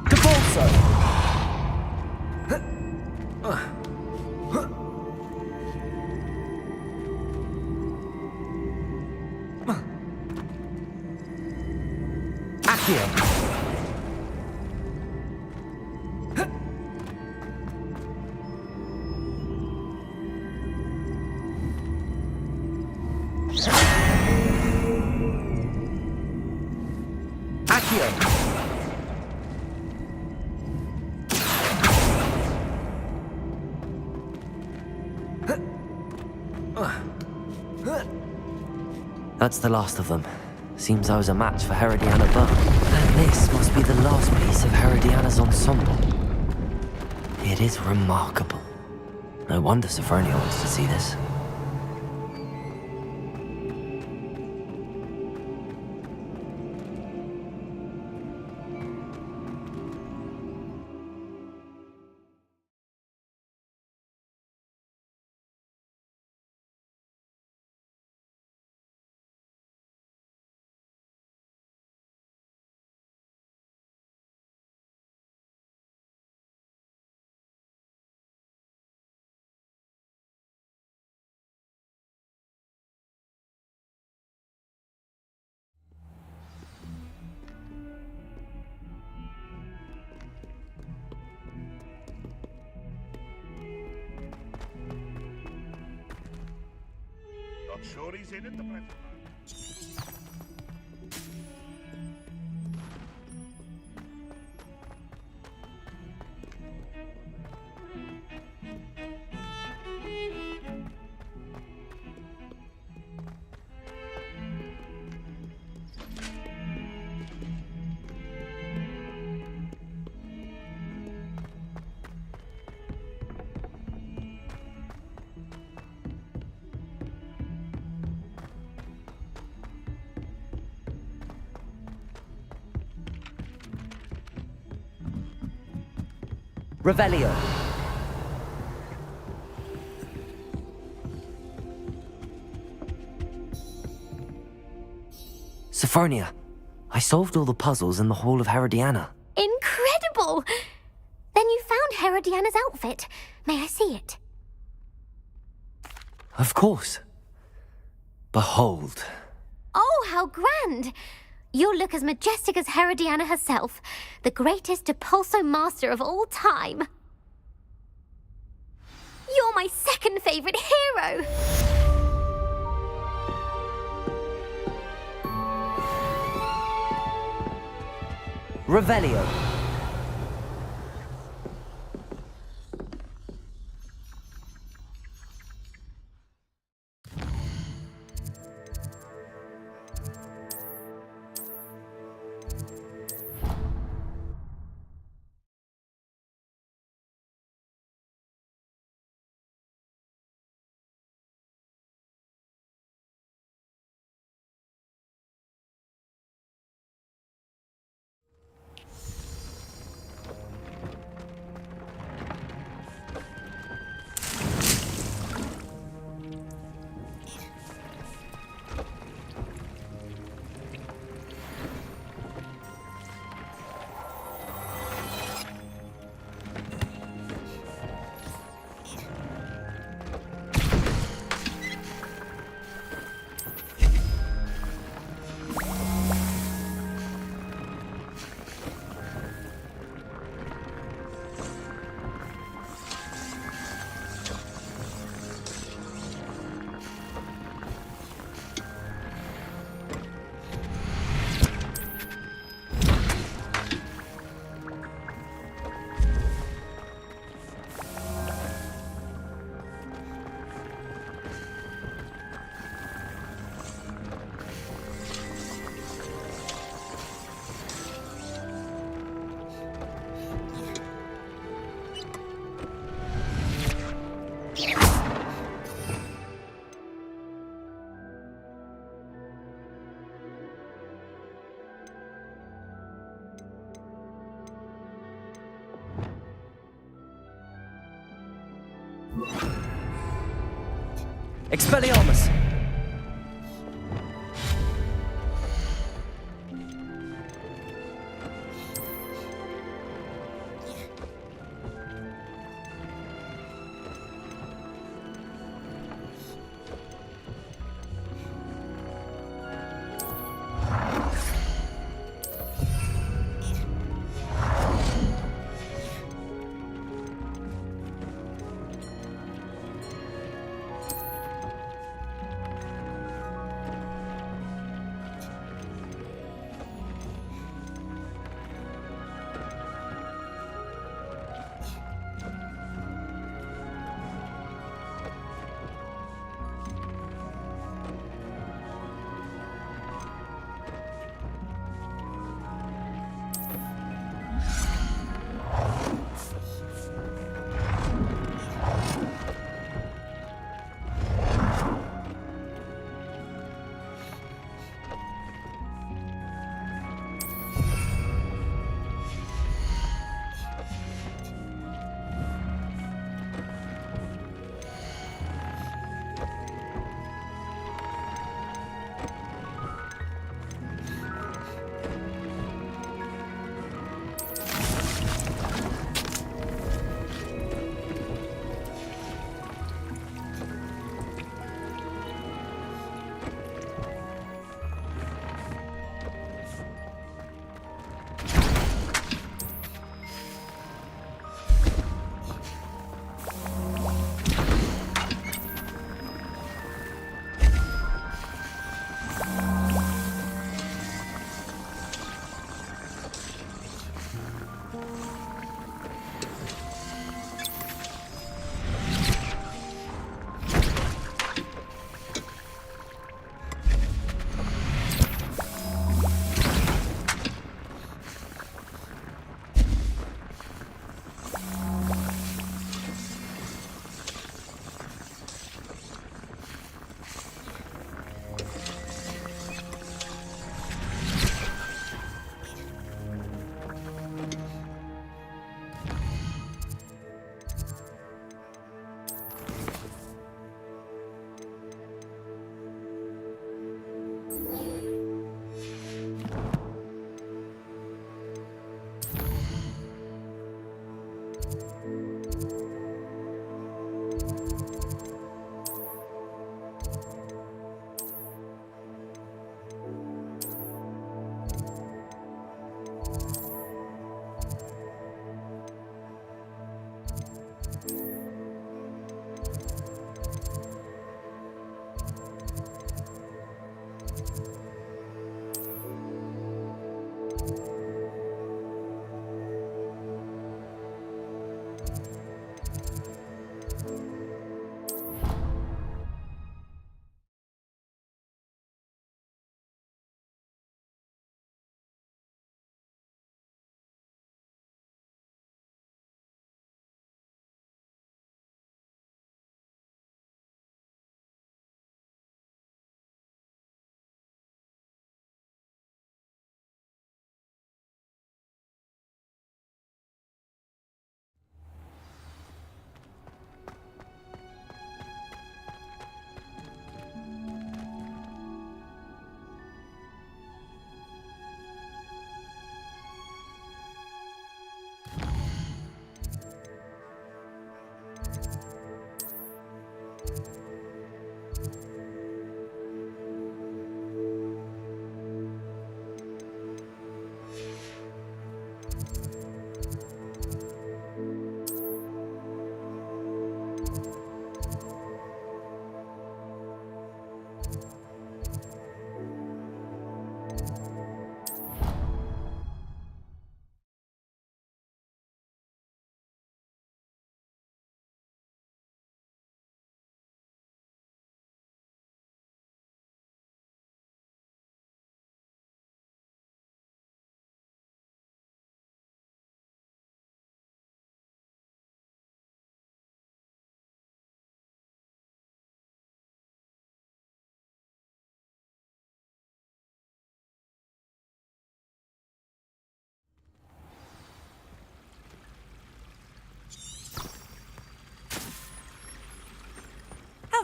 Depulso! Accio! Accio! That's the last of them. Seems I was a match for Herodiana Burke. And this must be the last piece of Herodiana's ensemble. It is remarkable. No wonder Sophronia wants to see this. Not sure he's in at the present. Revelio. Sophronia, I solved all the puzzles in the Hall of Herodiana. Incredible! Then you found Herodiana's outfit. May I see it? Of course. Behold. Oh, how grand! You'll look as majestic as Herodiana herself, the greatest Depulso master of all time. You're my second favorite hero! Revelio. Expelliarmus!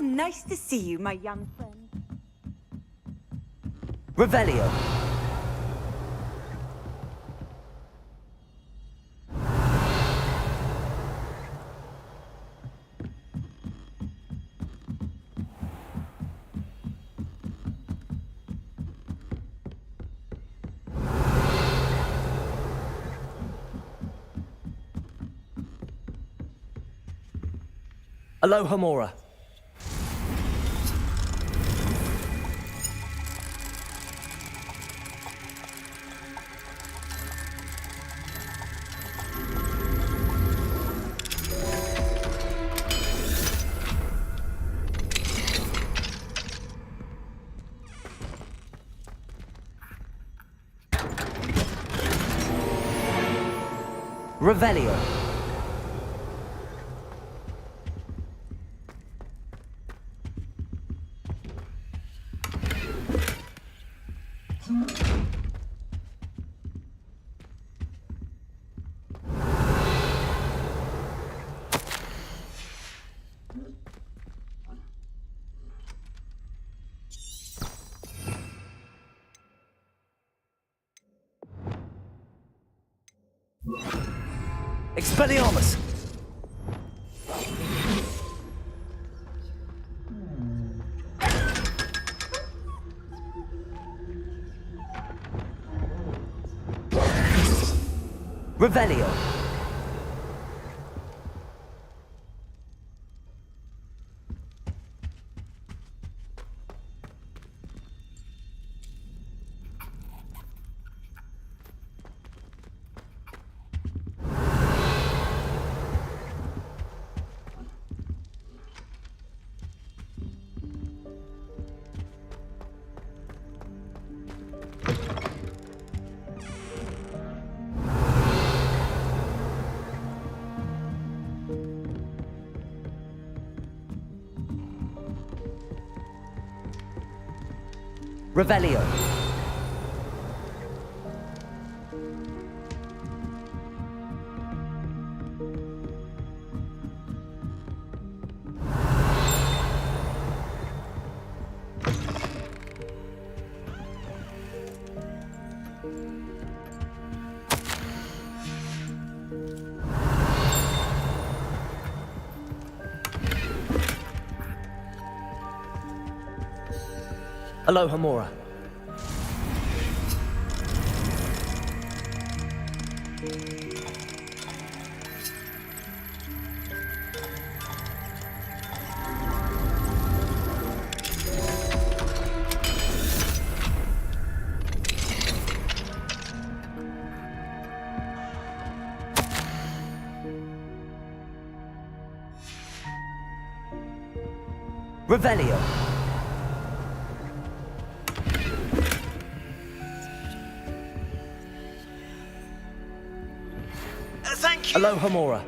nice to see you, my young friend. Revelio. Aloha Mora. Revelio. Expelliarmus! Revelio! Revelio. Aloha Mora. Revelio. Thank you. Aloha Mora.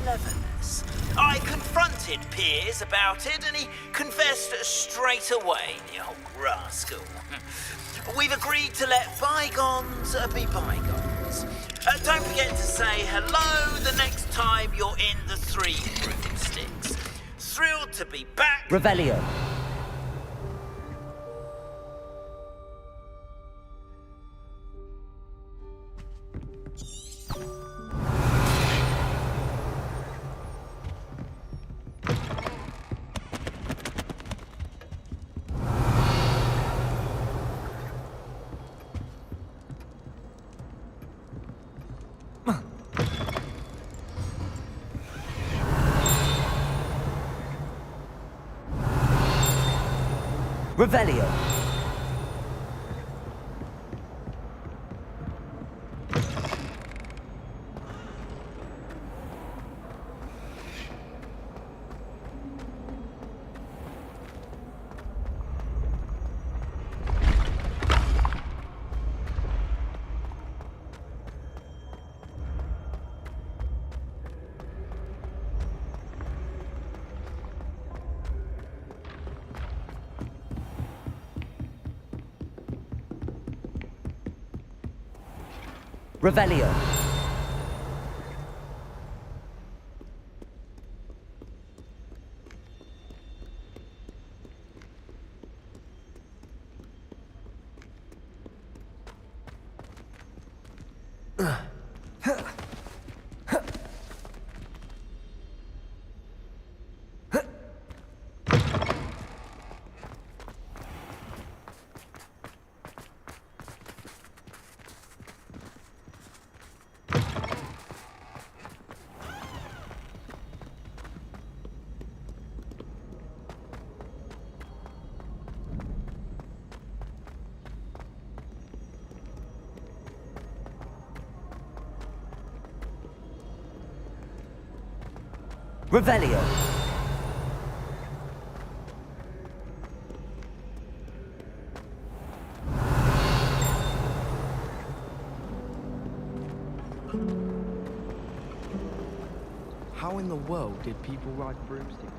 Cleverness. I confronted Piers about it, and he confessed straight away, the old rascal. We've agreed to let bygones be bygones. Don't forget to say hello the next time you're in the Three Broomsticks. Thrilled to be back. Revelio. Revelio. Revelio. Revelio. How in the world did people ride broomsticks?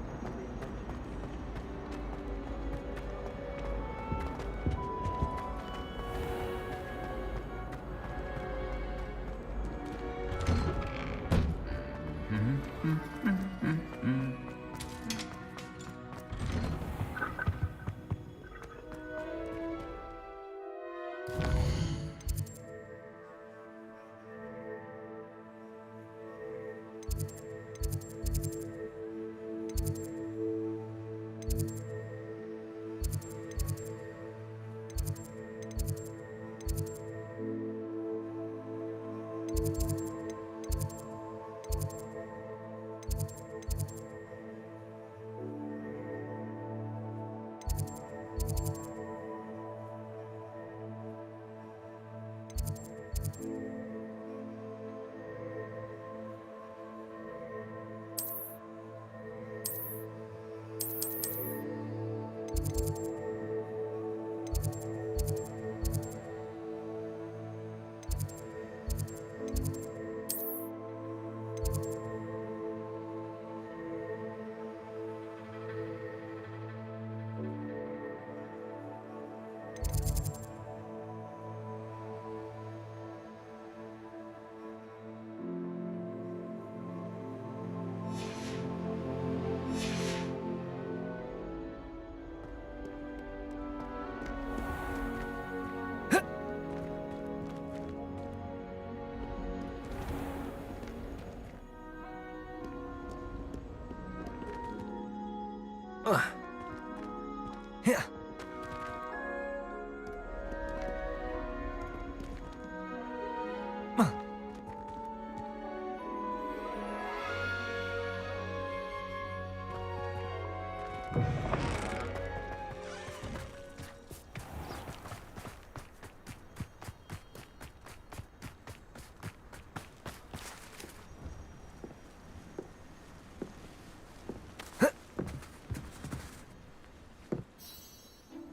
Yeah.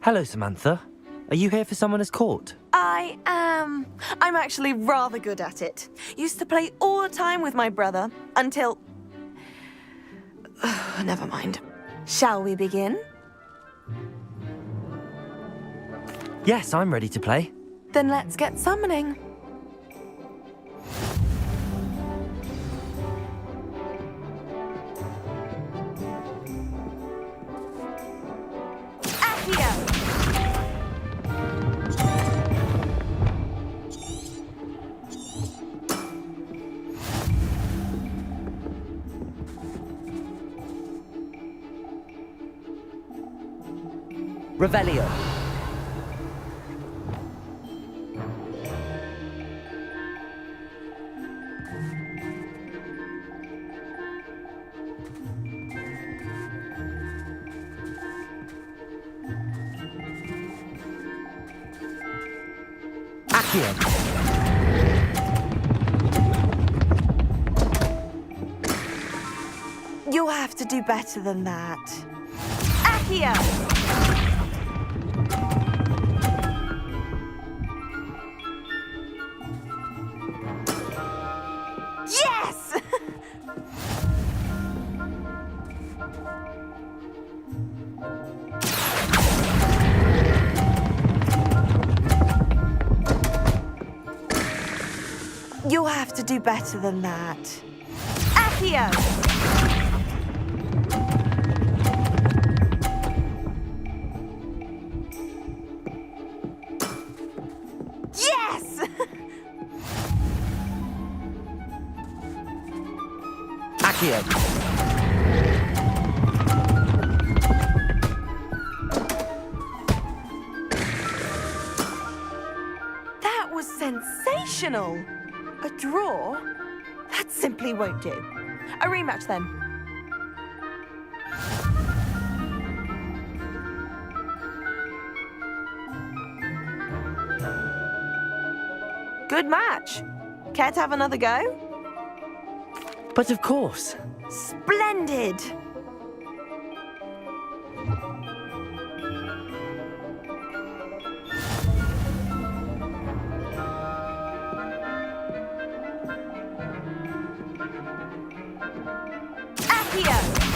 Hello, Samantha. Are you here for Summoner's Court? I am. I'm actually rather good at it. Used to play all the time with my brother until... Never mind. Shall we begin? Yes, I'm ready to play. Then let's get summoning. Revelio. Accio. You'll have to do better than that. Accio! Yes! You'll have to do better than that. Accio! Yes! Accio. That was sensational! A draw? That simply won't do. A rematch then. Good match. Care to have another go? But of course. Splendid! Accio!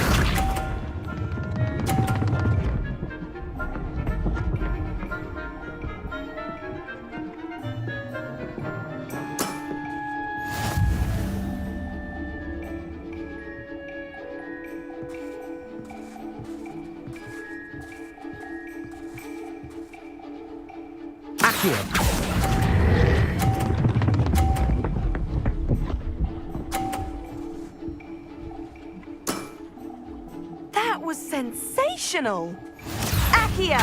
Accio. That was sensational! Accio!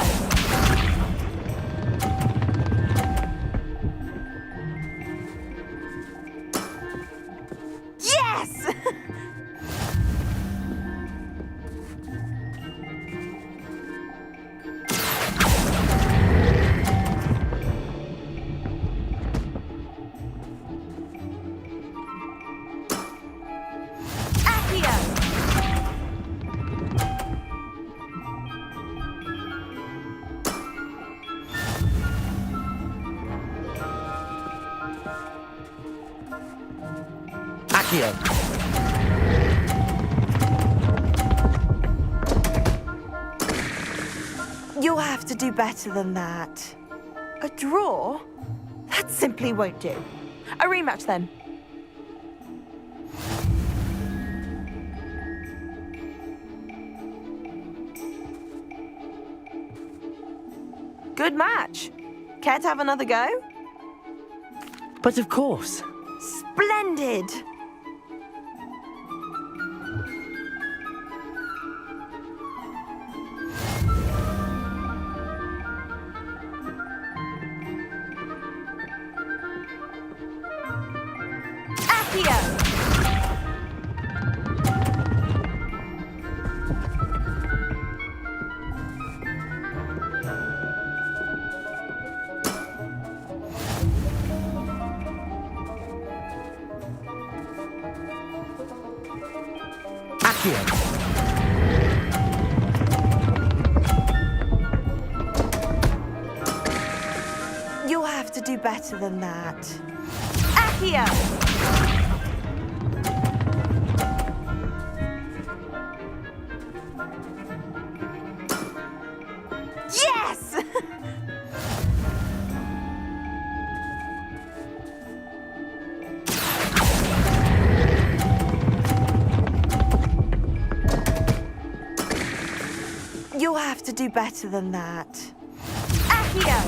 Yes! Accio! Accio. You'll have to do better than that. A draw? That simply won't do. A rematch then. Good match. Care to have another go? But of course. Splendid! Accio! Accio. You'll have to do better than that. Accio! Yes! You'll have to do better than that. Accio!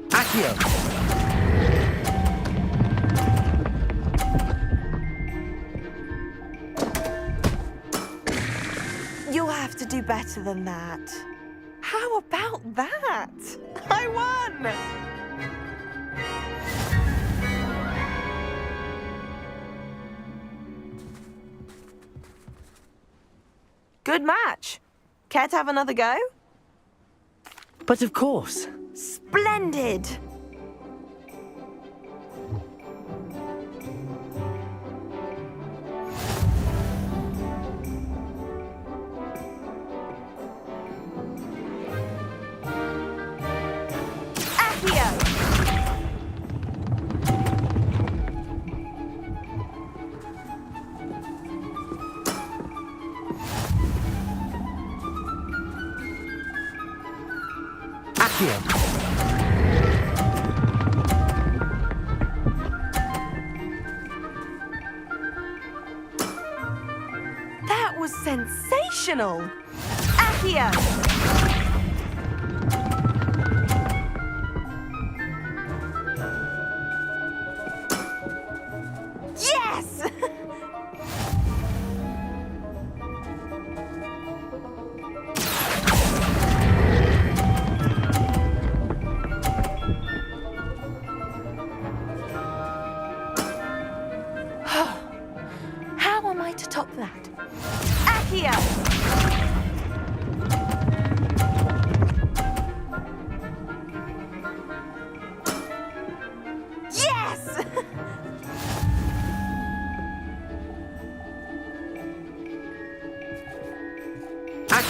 Accio. You'll have to do better than that. How about that? I won! Good match. Care to have another go? But of course. Splendid! Accio! Accio. That was sensational! Accio!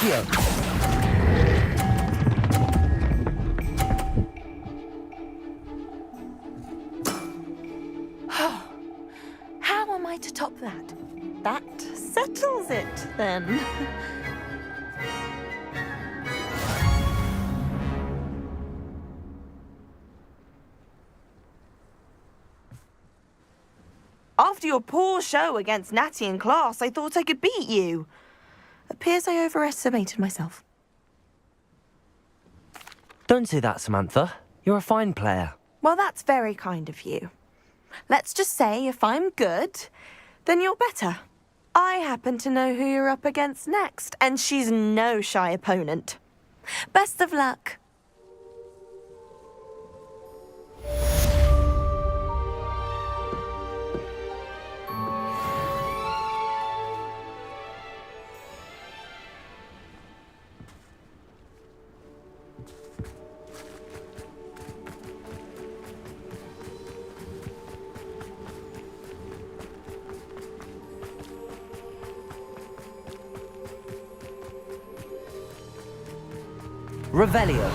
Accio! How am I to top that? That settles it, then. After your poor show against Natty in class, I thought I could beat you. Appears I overestimated myself. Don't say that, Samantha. You're a fine player. Well, that's very kind of you. Let's just say if I'm good, then you're better. I happen to know who you're up against next, and she's no shy opponent. Best of luck. Revelio.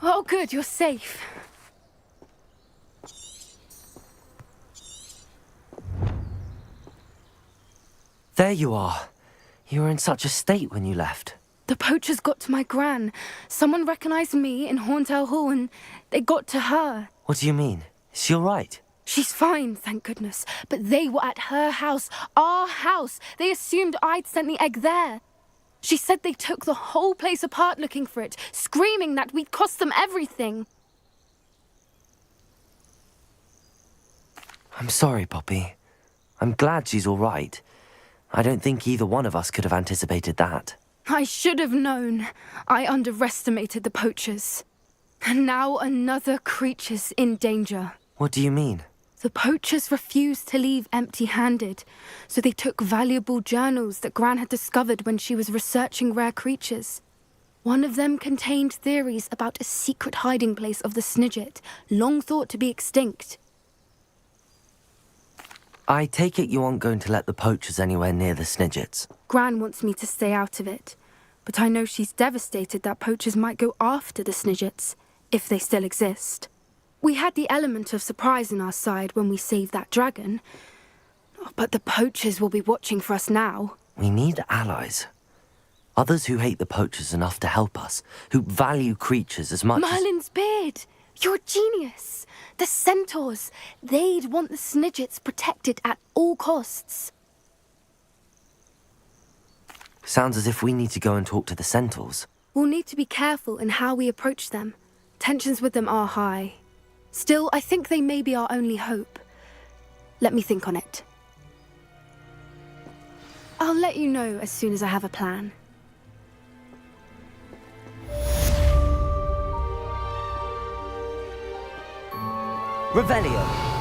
Oh, good, you're safe. There you are. You were in such a state when you left. The poachers got to my gran. Someone recognized me in Horntail Hall and they got to her. What do you mean? Is she all right? She's fine, thank goodness. But they were at her house, our house. They assumed I'd sent the egg there. She said they took the whole place apart looking for it, screaming that we'd cost them everything. I'm sorry, Poppy. I'm glad she's all right. I don't think either one of us could have anticipated that. I should have known. I underestimated the poachers. And now another creature's in danger. What do you mean? The poachers refused to leave empty-handed, so they took valuable journals that Gran had discovered when she was researching rare creatures. One of them contained theories about a secret hiding place of the Snidget, long thought to be extinct. I take it you aren't going to let the poachers anywhere near the Snidgets. Gran wants me to stay out of it, but I know she's devastated that poachers might go after the Snidgets, if they still exist. We had the element of surprise on our side when we saved that dragon, but the poachers will be watching for us now. We need allies. Others who hate the poachers enough to help us, who value creatures as much Merlin's beard! You're a genius! The centaurs! They'd want the Snidgets protected at all costs. Sounds as if we need to go and talk to the centaurs. We'll need to be careful in how we approach them. Tensions with them are high. Still, I think they may be our only hope. Let me think on it. I'll let you know as soon as I have a plan. Revelio.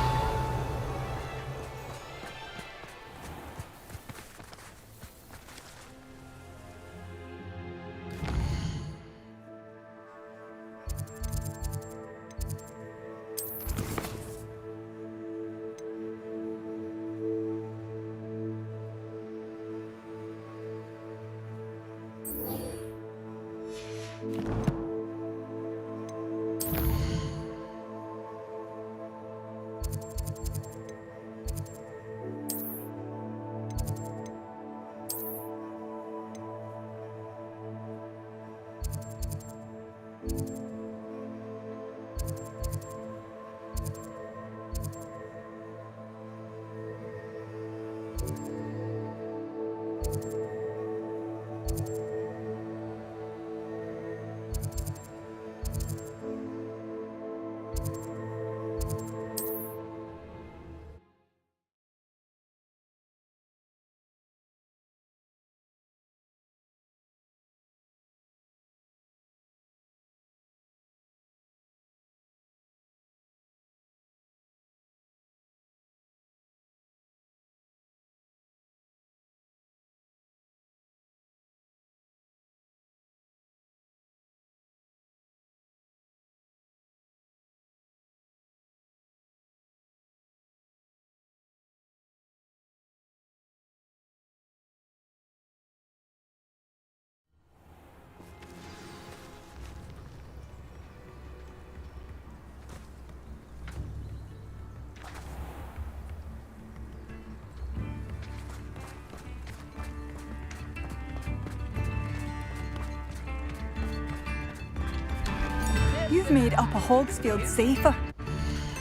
You've made Upper Hogsfield safer.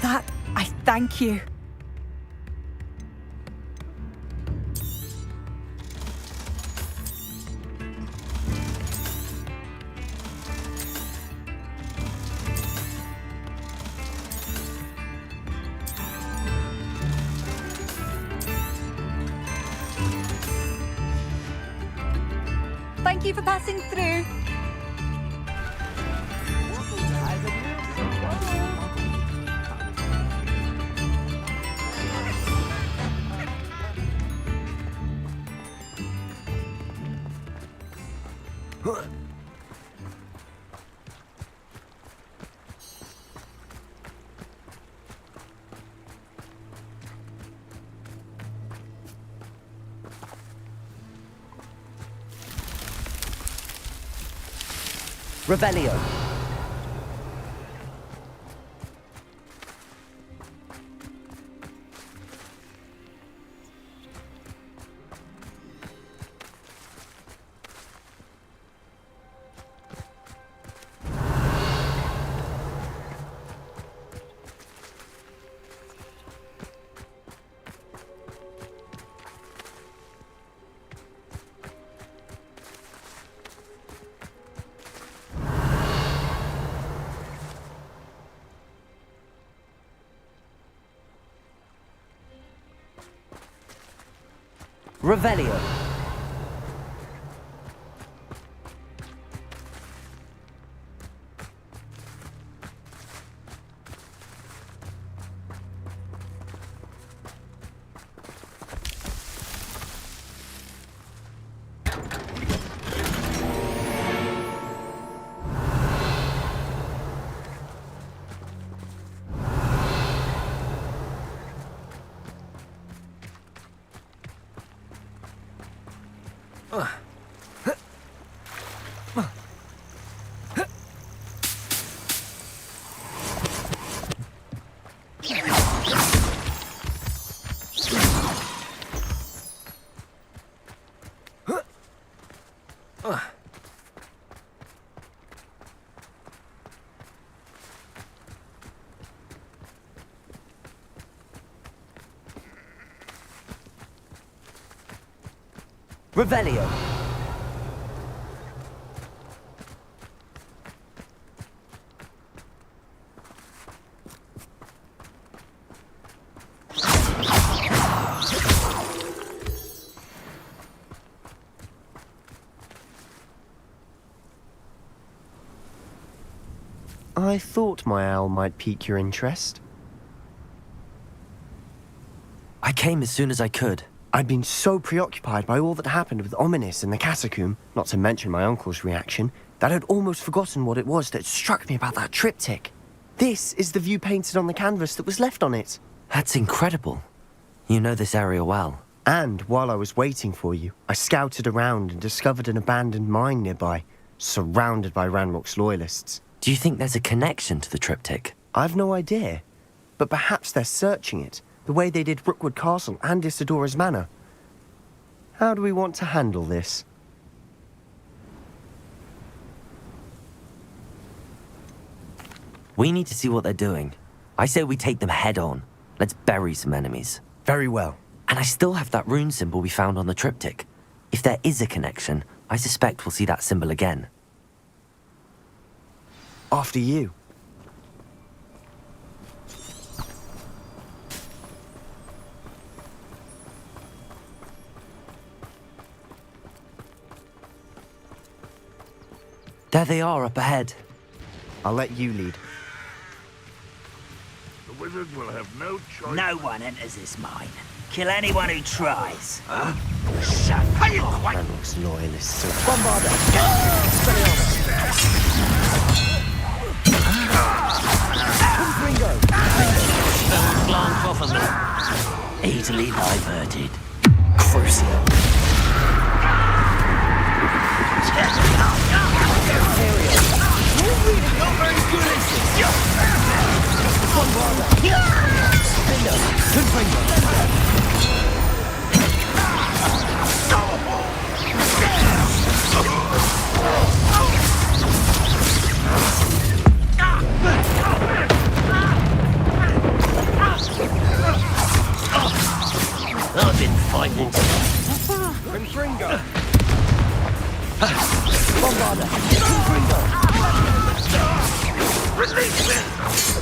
That I thank you. Thank you for passing through. Revelio. Revelio. Revelio. I thought my owl might pique your interest. I came as soon as I could. I'd been so preoccupied by all that happened with Ominis and the catacomb, not to mention my uncle's reaction, that I'd almost forgotten what it was that struck me about that triptych. This is the view painted on the canvas that was left on it. That's incredible. You know this area well. And while I was waiting for you, I scouted around and discovered an abandoned mine nearby, surrounded by Ranrock's loyalists. Do you think there's a connection to the triptych? I've no idea, but perhaps they're searching it, the way they did Rookwood Castle and Isidora's Manor. How do we want to handle this? We need to see what they're doing. I say we take them head on. Let's bury some enemies. Very well. And I still have that rune symbol we found on the triptych. If there is a connection, I suspect we'll see that symbol again. After you. There they are up ahead. I'll let you lead. The wizard will have no choice. No one enters this mine. Kill anyone who tries. Huh? Shut up! Ranrock's loyalists are... Bombarder! Ringo! Don't glance off of me. Easily diverted. Crucial. You're really not very good at this. Bombarder! Bingo! Confringo!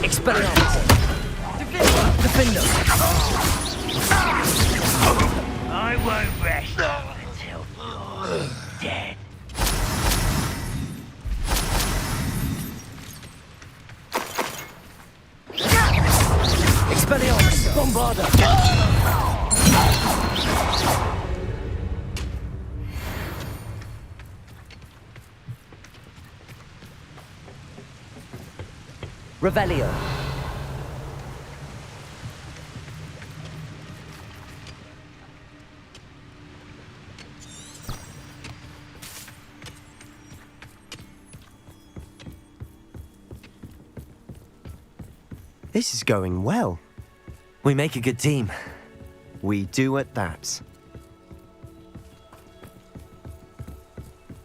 Expelliarmus! Defender! I won't rest until you're dead. Expelliarmus! Bombarda! Revelio. This is going well. We make a good team. We do at that.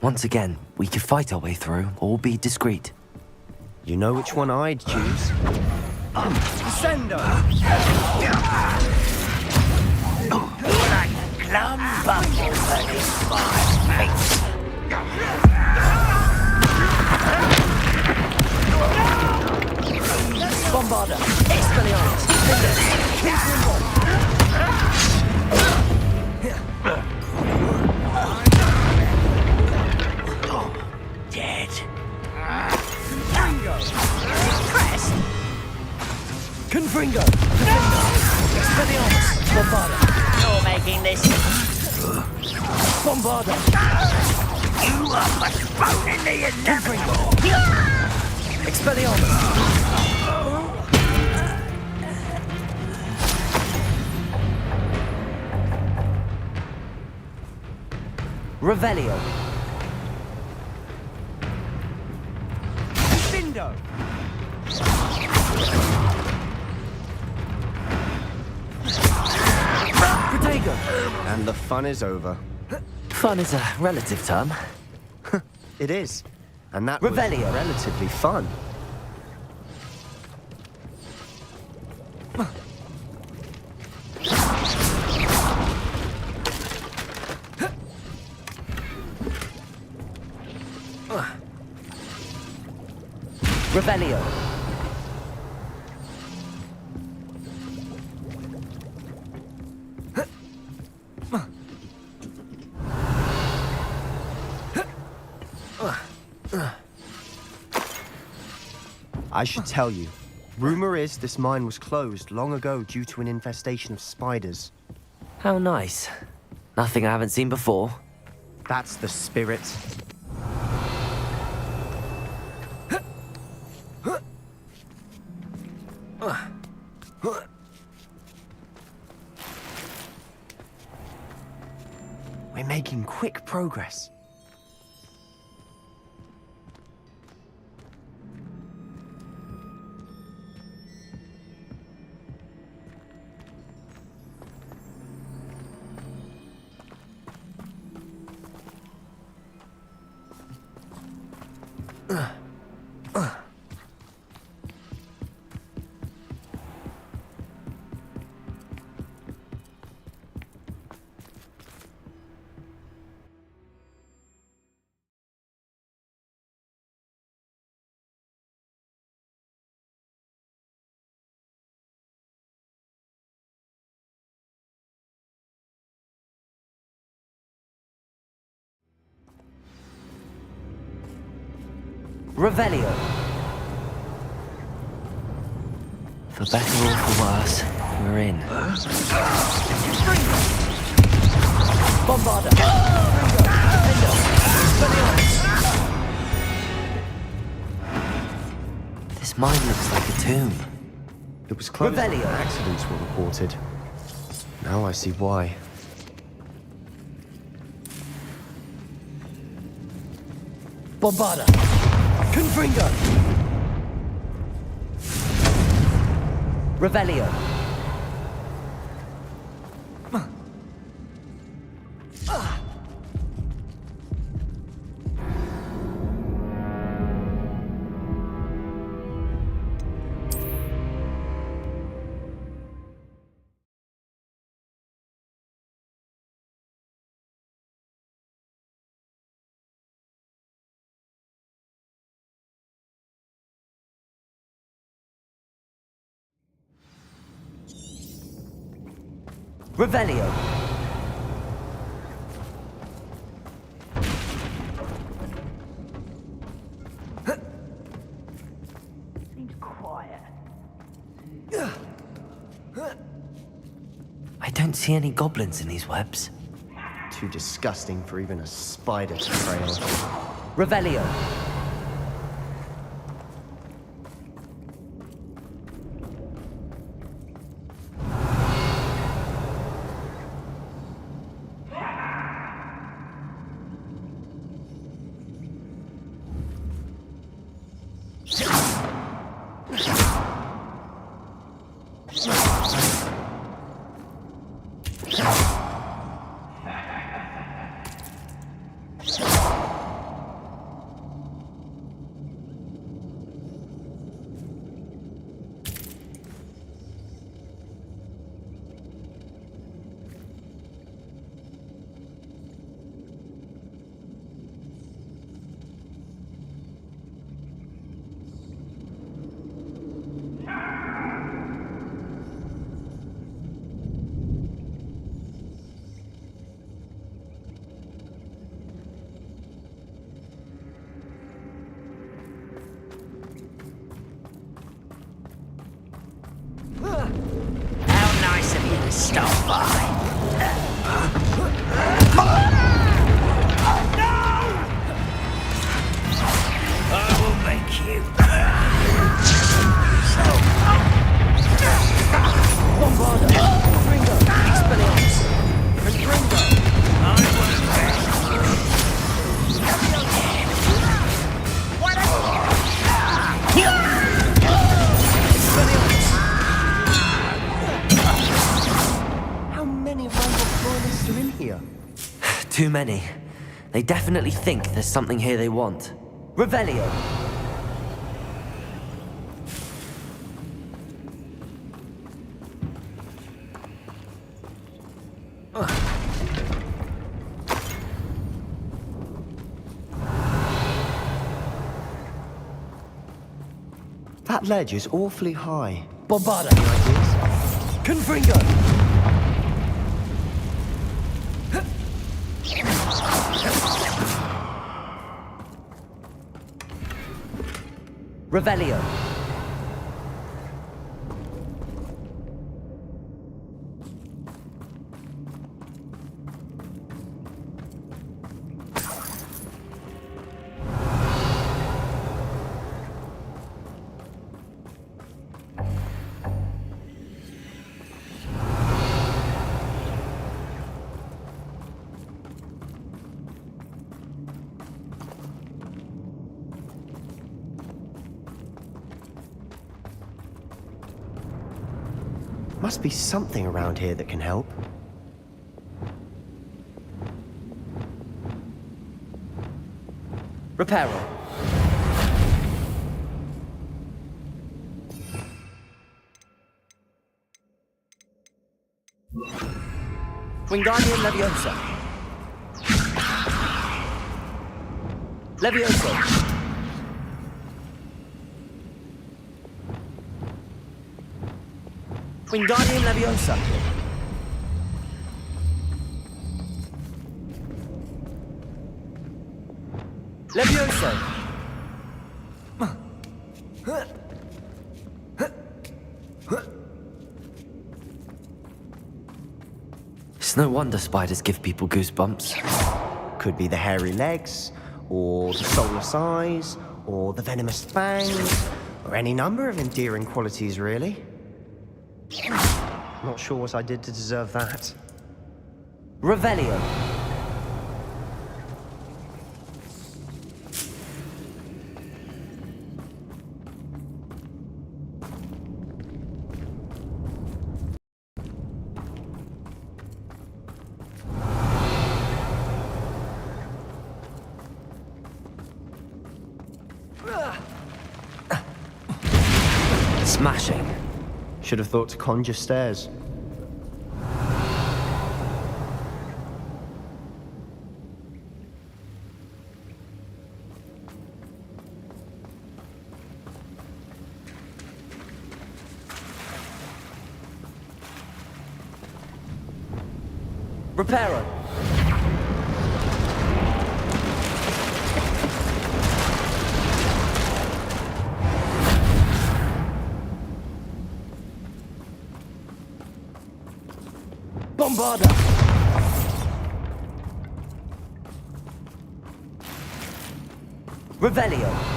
Once again, we could fight our way through or be discreet. You know which one I'd choose? Descendo! Like glum bumbles beneath my feet. Bombarda! Expelliarmus! Dead. Crest! Confringo! Expelliarmus! Bombarda! You're making this. Bombarda! You are postponing the inevitable. Expelliarmus! Revelio. Bindo. Protego. And the fun is over. Fun is a relative term. It is. And that Revelio. was relatively fun. Revelio. I should tell you. Rumor is this mine was closed long ago due to an infestation of spiders. How nice. Nothing I haven't seen before. That's the spirit. We're making quick progress. Revelio. For better or for worse, we're in. Bombarda! This mine looks like a tomb. It was closed when Revelio. accidents were reported. Now I see why. Bombarda! Confringo! Revelio. Revelio. Seems quiet. I don't see any goblins in these webs. Too disgusting for even a spider to prey on. Revelio. How nice of you to stop by. I will make you. Bombarda. Ringo. Expelliarmus. Ringo. I won't How many rival loyalists are in here? Too many. They definitely think there's something here they want. Revelio. That ledge is awfully high. Bombarda. Any ideas? Confringo. Revelio. Must be something around here that can help. Reparo. Wingardium Leviosa. Leviosa. Wingardium Leviosa. Leviosa. It's no wonder spiders give people goosebumps. Could be the hairy legs, or the soulless eyes, or the venomous fangs, or any number of endearing qualities, really. Not sure what I did to deserve that. Revelio. Smashing. Should have thought to conjure stairs. Reparo. Bombarda. Revelio.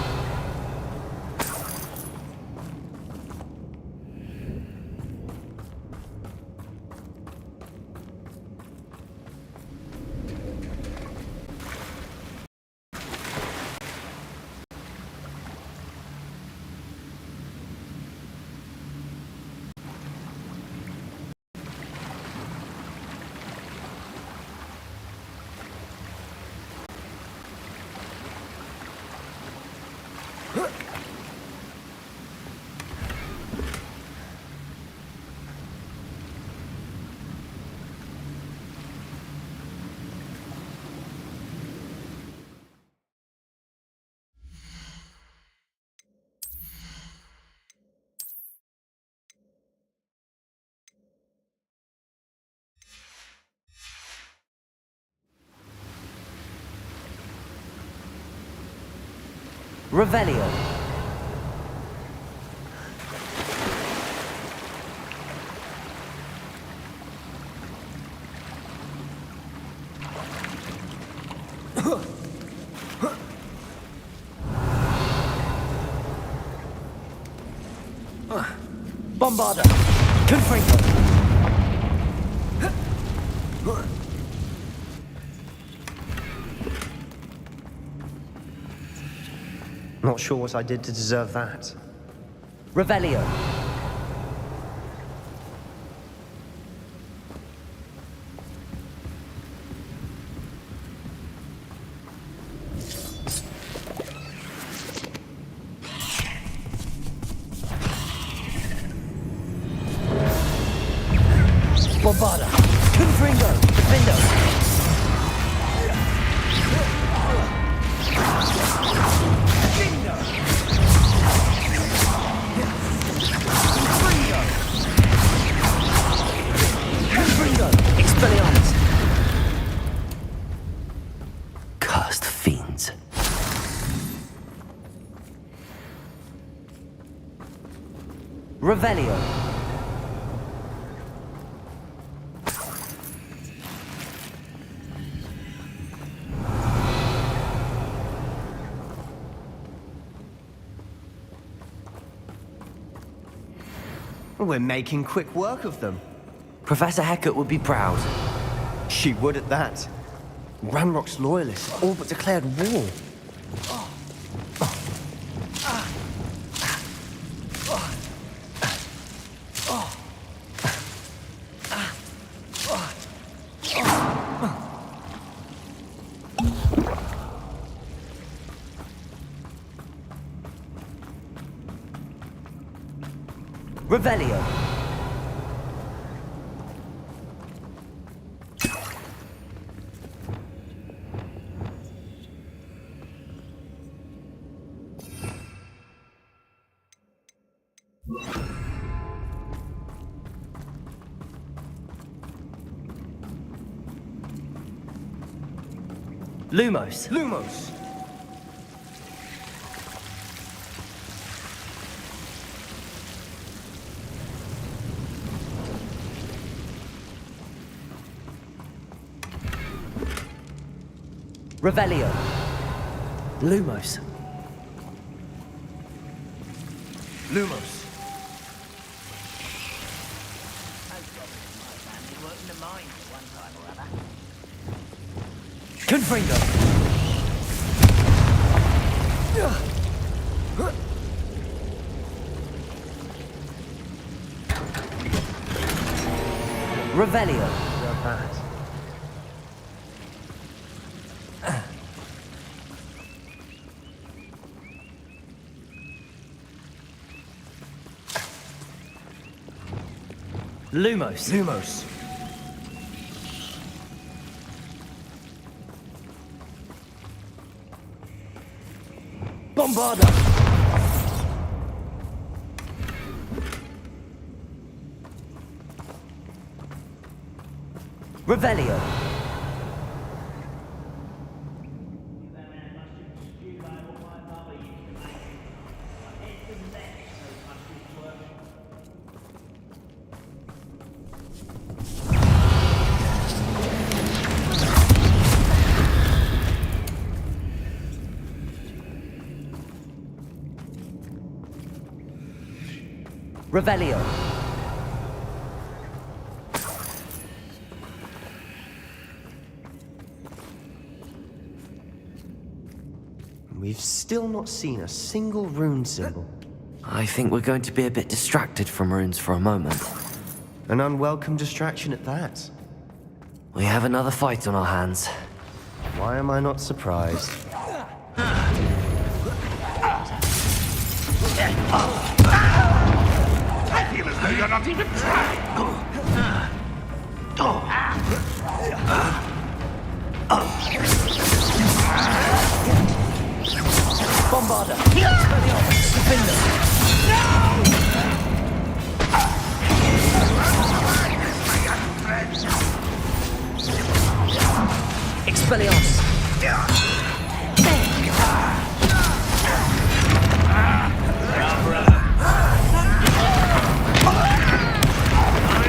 Revelio. Bombarda. Confringo. Not sure what I did to deserve that. Revelio. Bombarda. Confringo. Defendo. Cursed fiends. Revelio. We're making quick work of them. Professor Hecat would be proud. She would at that. Ranrock's loyalists all but declared war. Revelio. Lumos. Lumos! Revelio. Lumos. Lumos. Confringo. Revelio. Not bad. Lumos. Lumos. Bombarda. Revelio. Revelio. We've still not seen a single rune symbol. I think we're going to be a bit distracted from runes for a moment. An unwelcome distraction at that. We have another fight on our hands. Why am I not surprised? I feel as though you're not even trying. Bombarda! Expelliarmus! Defender! Expelliarmus! I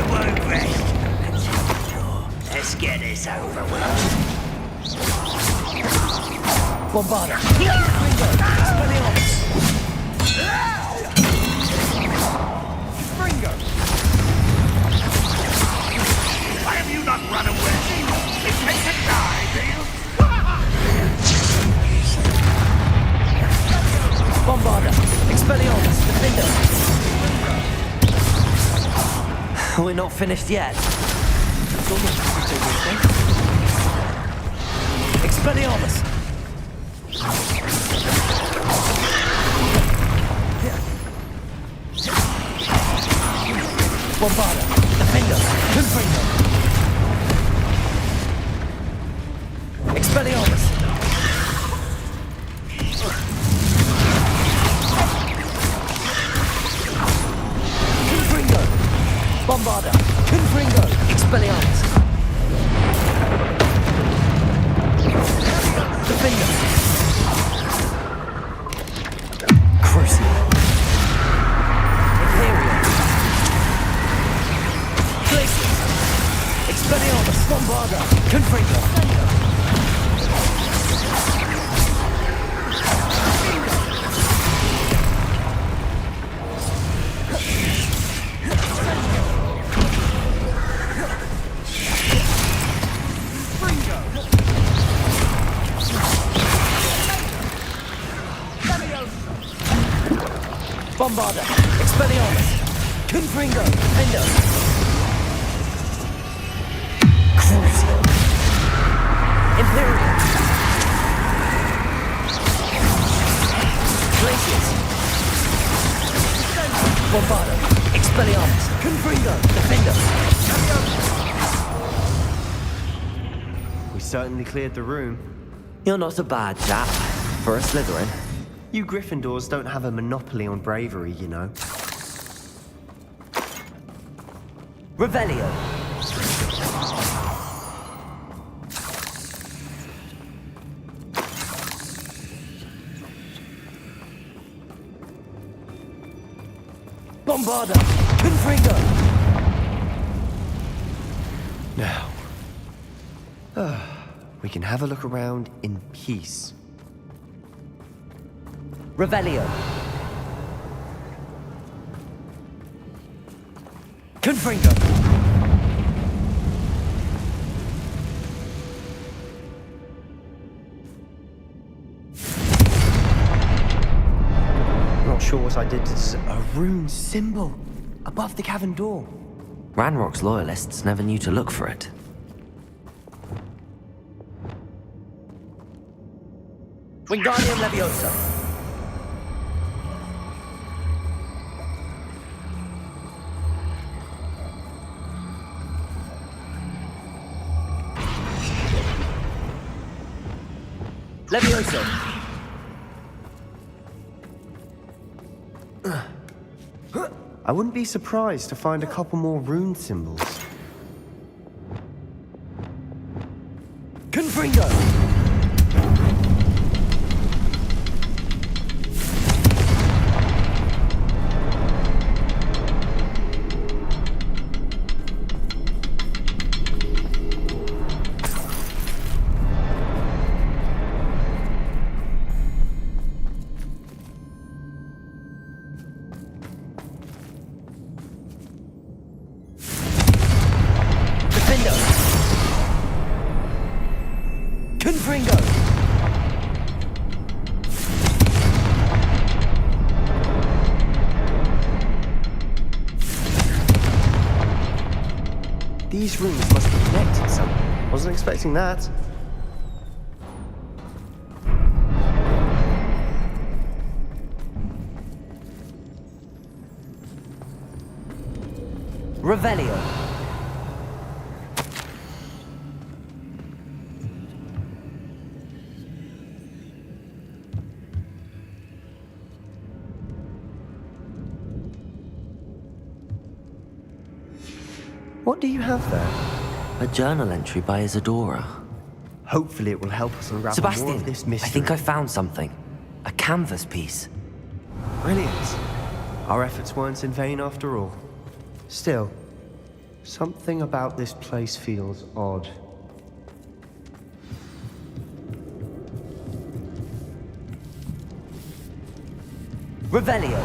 won't rest until you're. Let's get this over with. Bombarda! Expelliarmus! Why have you not run away? You take to die, do you? Bombarda! Expelliarmus! Defender! We're not finished yet. Expelliarmus! Bombarda! Defender! Confringo! Expelliarmus! Confringo! Bombarda! Confringo! Expelliarmus! Defender! Crucible! Imperial! Glacier! Expelliarmus! Bombarda! Confringo! Bombarda! Expelliarmus! Confringo! Defender! Crucial! Imperial! Glaciers! Bombarda! Expelliarmus! Confringo! Defender! We certainly cleared the room. You're not a bad chap for a Slytherin. You Gryffindors don't have a monopoly on bravery, you know. Revelio! Bombarda! Confringo! Now, we can have a look around in peace. Revelio! Confringo! Not sure what I did. It's a rune symbol above the cavern door. Ranrock's loyalists never knew to look for it. Wingardium Leviosa! Leviosa! I wouldn't be surprised to find a couple more rune symbols. Confringo! Confringo! These rooms must be connected somehow. Wasn't expecting that. Revelio. What do you have there? A journal entry by Isadora. Hopefully it will help us unravel Sebastian, more of this mystery. I think I found something. A canvas piece. Brilliant. Our efforts weren't in vain after all. Still, something about this place feels odd. Revelio.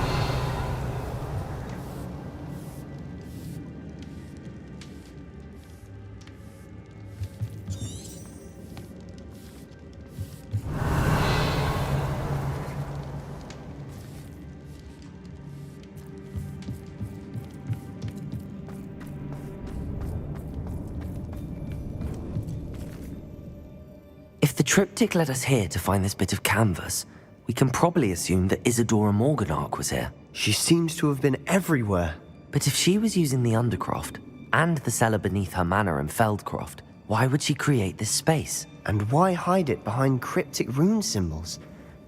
If the triptych led us here to find this bit of canvas, we can probably assume that Isadora Morganach was here. She seems to have been everywhere. But if she was using the Undercroft, and the cellar beneath her manor in Feldcroft, why would she create this space? And why hide it behind cryptic rune symbols?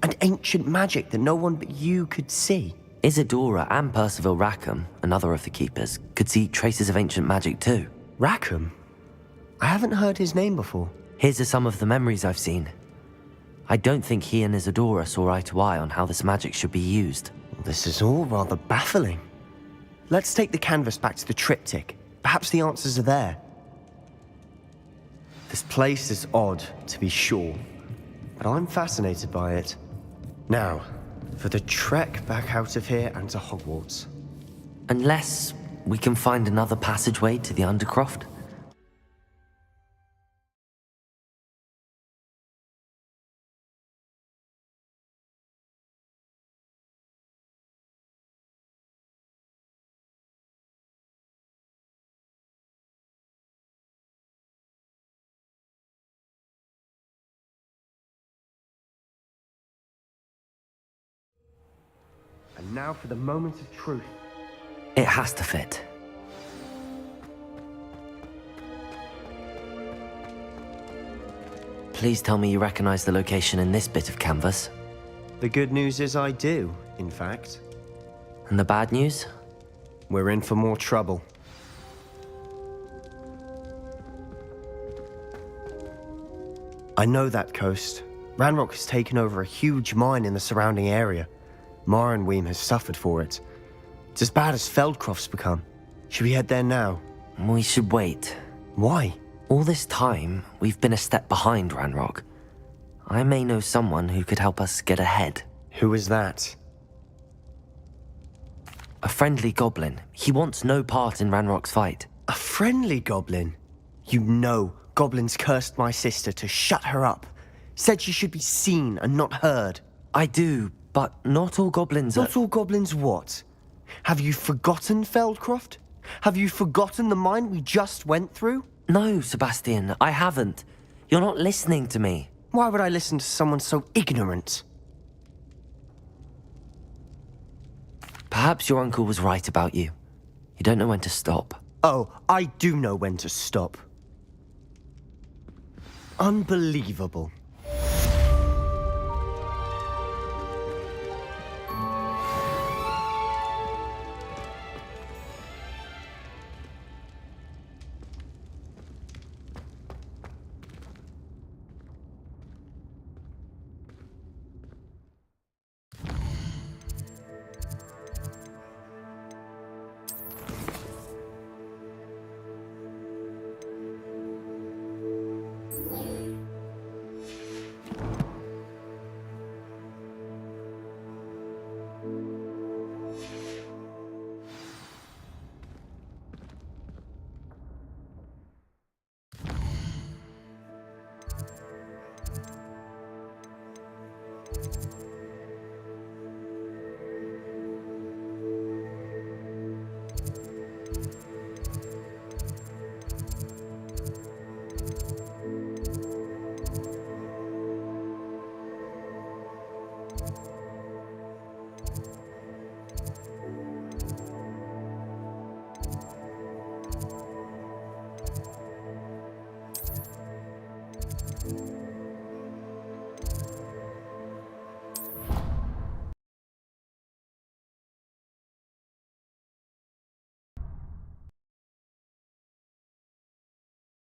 And ancient magic that no one but you could see? Isadora and Percival Rackham, another of the keepers, could see traces of ancient magic too. Rackham? I haven't heard his name before. Here's are some of the memories I've seen. I don't think he and Isadora saw eye to eye on how this magic should be used. This is all rather baffling. Let's take the canvas back to the triptych. Perhaps the answers are there. This place is odd, to be sure, but I'm fascinated by it. Now, for the trek back out of here and to Hogwarts. Unless we can find another passageway to the Undercroft. And now for the moment of truth. It has to fit. Please tell me you recognize the location in this bit of canvas. The good news is I do, in fact. And the bad news? We're in for more trouble. I know that coast. Ranrock has taken over a huge mine in the surrounding area. Mornweem has suffered for it. It's as bad as Feldcroft's become. Should we head there now? We should wait. Why? All this time, we've been a step behind Ranrock. I may know someone who could help us get ahead. Who is that? A friendly goblin. He wants no part in Ranrock's fight. A friendly goblin? You know goblins cursed my sister to shut her up. Said she should be seen and not heard. I do, but not all goblins are... Not all goblins what? Have you forgotten Feldcroft? Have you forgotten the mine we just went through? No, Sebastian, I haven't. You're not listening to me. Why would I listen to someone so ignorant? Perhaps your uncle was right about you. You don't know when to stop. Oh, I do know when to stop. Unbelievable.